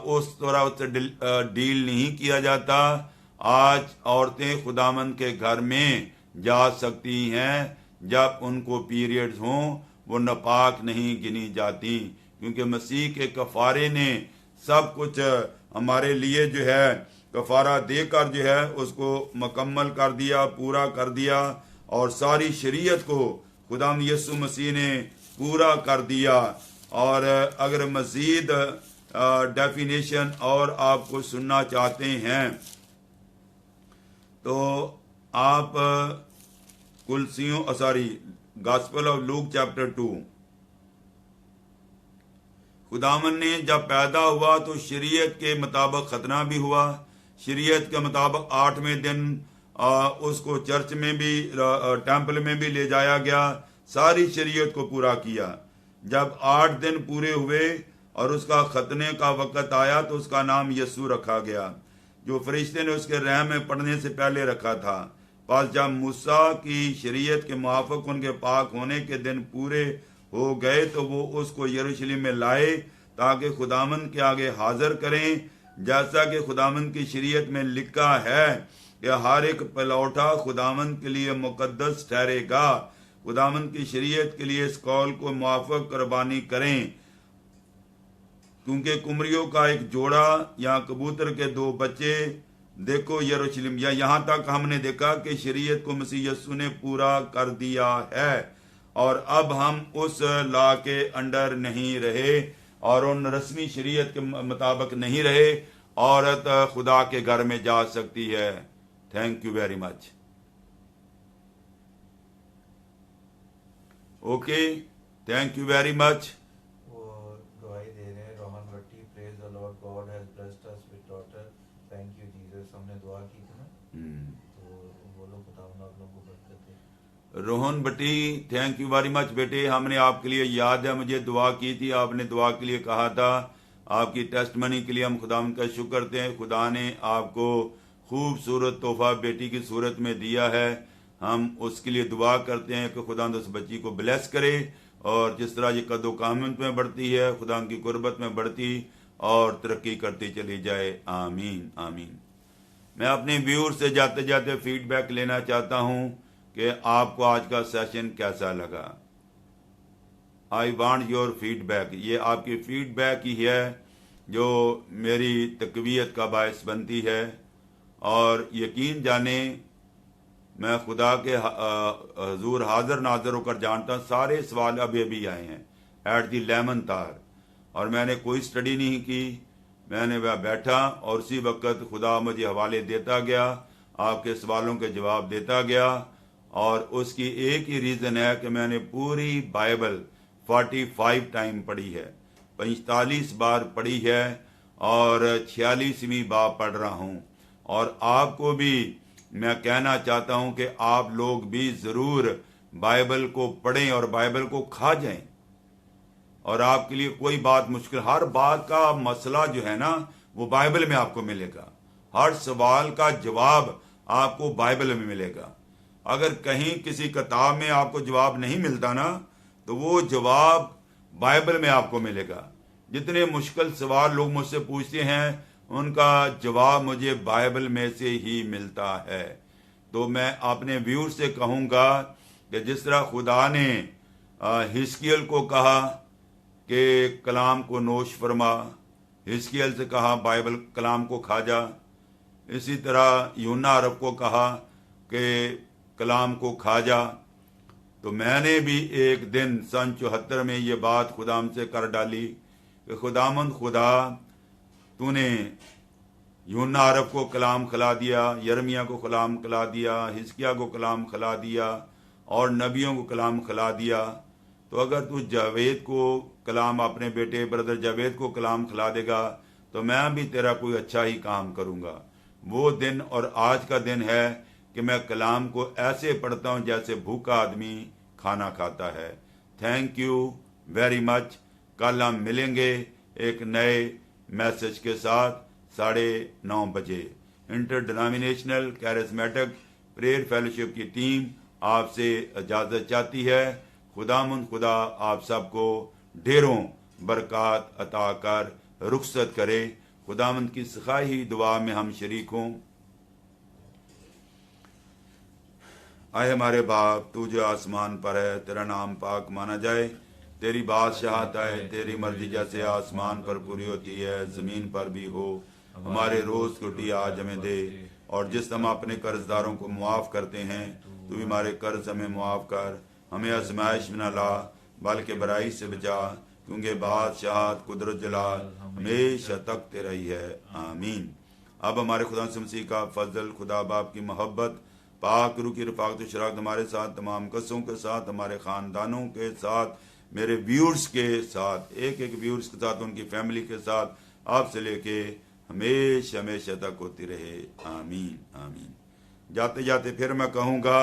उस तरह उससे डील नहीं किया जाता। आज औरतें खुदामंद के घर में जा सकती हैं, जब उनको पीरियड्स हों वो नापाक नहीं गिनी जाती, क्योंकि मसीह के कफारे ने सब कुछ हमारे लिए जो है कफारा देकर जो है उसको मुकम्मल कर दिया, पूरा कर दिया, और सारी शरीयत को खुदाम यीशु मसीह ने पूरा कर दिया। और अगर मजीद डेफिनेशन और आपको सुनना चाहते हैं तो आप गॉस्पेल ऑफ लूक चैप्टर 2। खुदावन ने जब पैदा हुआ तो शरीयत के मुताबिक खतना भी हुआ। शरीयत के मुताबिक 8वें दिन उसको चर्च में भी टेंपल में भी ले जाया गया, सारी शरीयत को पूरा किया। जब 8 दिन पूरे हुए और उसका खतने का वक़्त आया तो उसका नाम यीशु रखा गया, जो फरिश्ते ने उसके रहम में पढ़ने से पहले रखा था। पास जब मूसा की शरीयत के मुआफिक उनके पाक होने के दिन पूरे हो गए तो वो उसको यरूशलेम में लाए ताकि खुदावंद के आगे हाजिर करें, जैसा कि खुदावंद की शरीयत में लिखा है कि हर एक पलौठा खुदावंद के लिए मुकद्दस ठहरेगा। खुदावंद की शरीयत के लिए इस कौल को मुआफिक कुर्बानी करें, क्योंकि कुमरियों का एक जोड़ा या कबूतर के 2 बच्चे देखो यरूशलेम, या यहाँ तक हमने देखा कि शरीयत को मसीह यीशु ने पूरा कर दिया है और अब हम उस लॉ के अंडर नहीं रहे और उन रस्मी शरीयत के मुताबिक नहीं रहे। औरत खुदा के घर में जा सकती है। Thank you very much. Okay, thank you very much. वो गवाही दे रहे हैं Rohan Bhatti, praise the Lord, God has blessed us with daughter, thank you Jesus. हमने दुआ की थी ना, तो वो लोग खुदावंद आप लोगों को बरकत दे। रोहन भट्टी, थैंक यू वेरी मच बेटे, हमने आपके लिए याद है, मुझे दुआ की थी, आपने दुआ के लिए कहा था। आपकी टेस्टमनी के लिए हम खुदावंद का शुक्र करते हैं। खुदा ने आपको खूबसूरत तोहफा बेटी की सूरत में दिया है। हम उसके लिए दुआ करते हैं कि खुदा उस बच्ची को ब्लेस करे और जिस तरह ये कदो कामत में बढ़ती है, खुदा की कुर्बत में बढ़ती और तरक्की करती चली जाए। आमीन आमीन। मैं अपने व्यूअर से जाते जाते फीडबैक लेना चाहता हूं कि आपको आज का सेशन कैसा लगा। I want your feedback. ये आपकी फीडबैक ही है जो मेरी तकवीयत का बायस बनती है। और यकीन जाने मैं खुदा के हजूर हाजिर नाजर होकर जानता हूँ सारे सवाल अभी अभी आए हैं एट दी लेमन तार, और मैंने कोई स्टडी नहीं की। मैंने वह बैठा और उसी वक्त खुदा मुझे हवाले देता गया, आपके सवालों के जवाब देता गया। और उसकी एक ही रीज़न है कि मैंने पूरी बाइबल 45 टाइम पढ़ी है, 45 बार पढ़ी है और 46वीं बार पढ़ रहा हूँ। और आपको भी मैं कहना चाहता हूँ कि आप लोग भी ज़रूर बाइबल को पढ़ें और बाइबल को खा जाएं। और आपके लिए कोई बात मुश्किल, हर बात का मसला जो है ना वो बाइबल में आपको मिलेगा। हर सवाल का जवाब आपको बाइबल में मिलेगा। अगर कहीं किसी किताब में आपको जवाब नहीं मिलता ना, तो वो जवाब बाइबल में आपको मिलेगा। जितने मुश्किल सवाल लोग मुझसे पूछते हैं उनका जवाब मुझे बाइबल में से ही मिलता है। तो मैं अपने व्यूअर से कहूँगा कि जिस तरह खुदा ने हिस्कियल को कहा कि कलाम को नोश फरमा, हिस्कियल से कहा बाइबल कलाम को खा जा, इसी तरह यूना अरब को कहा कि कलाम को खा जा। तो मैंने भी एक दिन सन 74 में ये बात खुदाम से कर डाली कि खुदामंद खुदा, तूने यूना अरब को कलाम खिला दिया, यरमिया को कलाम खिला दिया, हिजकिया को कलाम खिला दिया और नबियों को कलाम खिला दिया। तो अगर तू जावेद को कलाम, अपने बेटे ब्रदर जावेद को कलाम खिला देगा तो मैं भी तेरा कोई अच्छा ही काम करूँगा। वो दिन और आज का दिन है कि मैं कलाम को ऐसे पढ़ता हूँ जैसे भूखा आदमी खाना खाता है। Thank you very much. कल हम मिलेंगे एक नए मैसेज के साथ 9:30 बजे। Inter denominational charismatic prayer fellowship की टीम आपसे इजाज़त चाहती है। खुदामुंद खुदा आप सबको ढेरों बरकत अता कर रुखसत करे। खुदामुंद की सिखाई दुआ में हम शरीक हों। आए हमारे बाप, तू जो आसमान पर है, तेरा नाम पाक माना जाए, तेरी बादशाहत आए, तेरी मर्जी जैसे आसमान पर पूरी होती है जमीन पर भी हो। हमारे रोज की रोटी आज हमें दे, और जिस हम अपने कर्जदारों को मुआफ करते हैं तू भी हमारे कर्ज हमें मुआफ कर। हमें आजमाइश में न ला बल्कि बुराई से बचा, क्योंकि बादशाहत कुदरत जलाल हमेशा तक तेरा ही है। आमीन। अब हमारे खुदा मसीह का फजल, खुदा बाप की मोहब्बत, पाक रूह की रफ़ाक़त शराकत हमारे साथ, तमाम कस्सों के साथ, हमारे ख़ानदानों के साथ, मेरे व्यूअर्स के साथ, एक एक व्यूअर्स के साथ, उनकी फैमिली के साथ, आपसे लेके हमेशा हमेशा तक होती रहे। आमीन आमीन। जाते जाते फिर मैं कहूँगा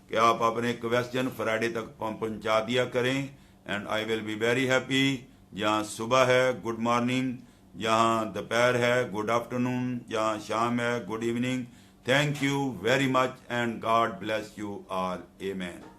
कि आप अपने क्वेश्चन फ्राइडे तक पहुँचा दिया करें, and I will be very happy. जहाँ सुबह है गुड मॉर्निंग, जहाँ दोपहर है गुड आफ्टरनून, जहाँ शाम है good evening, Thank you very much and God bless you all. Amen.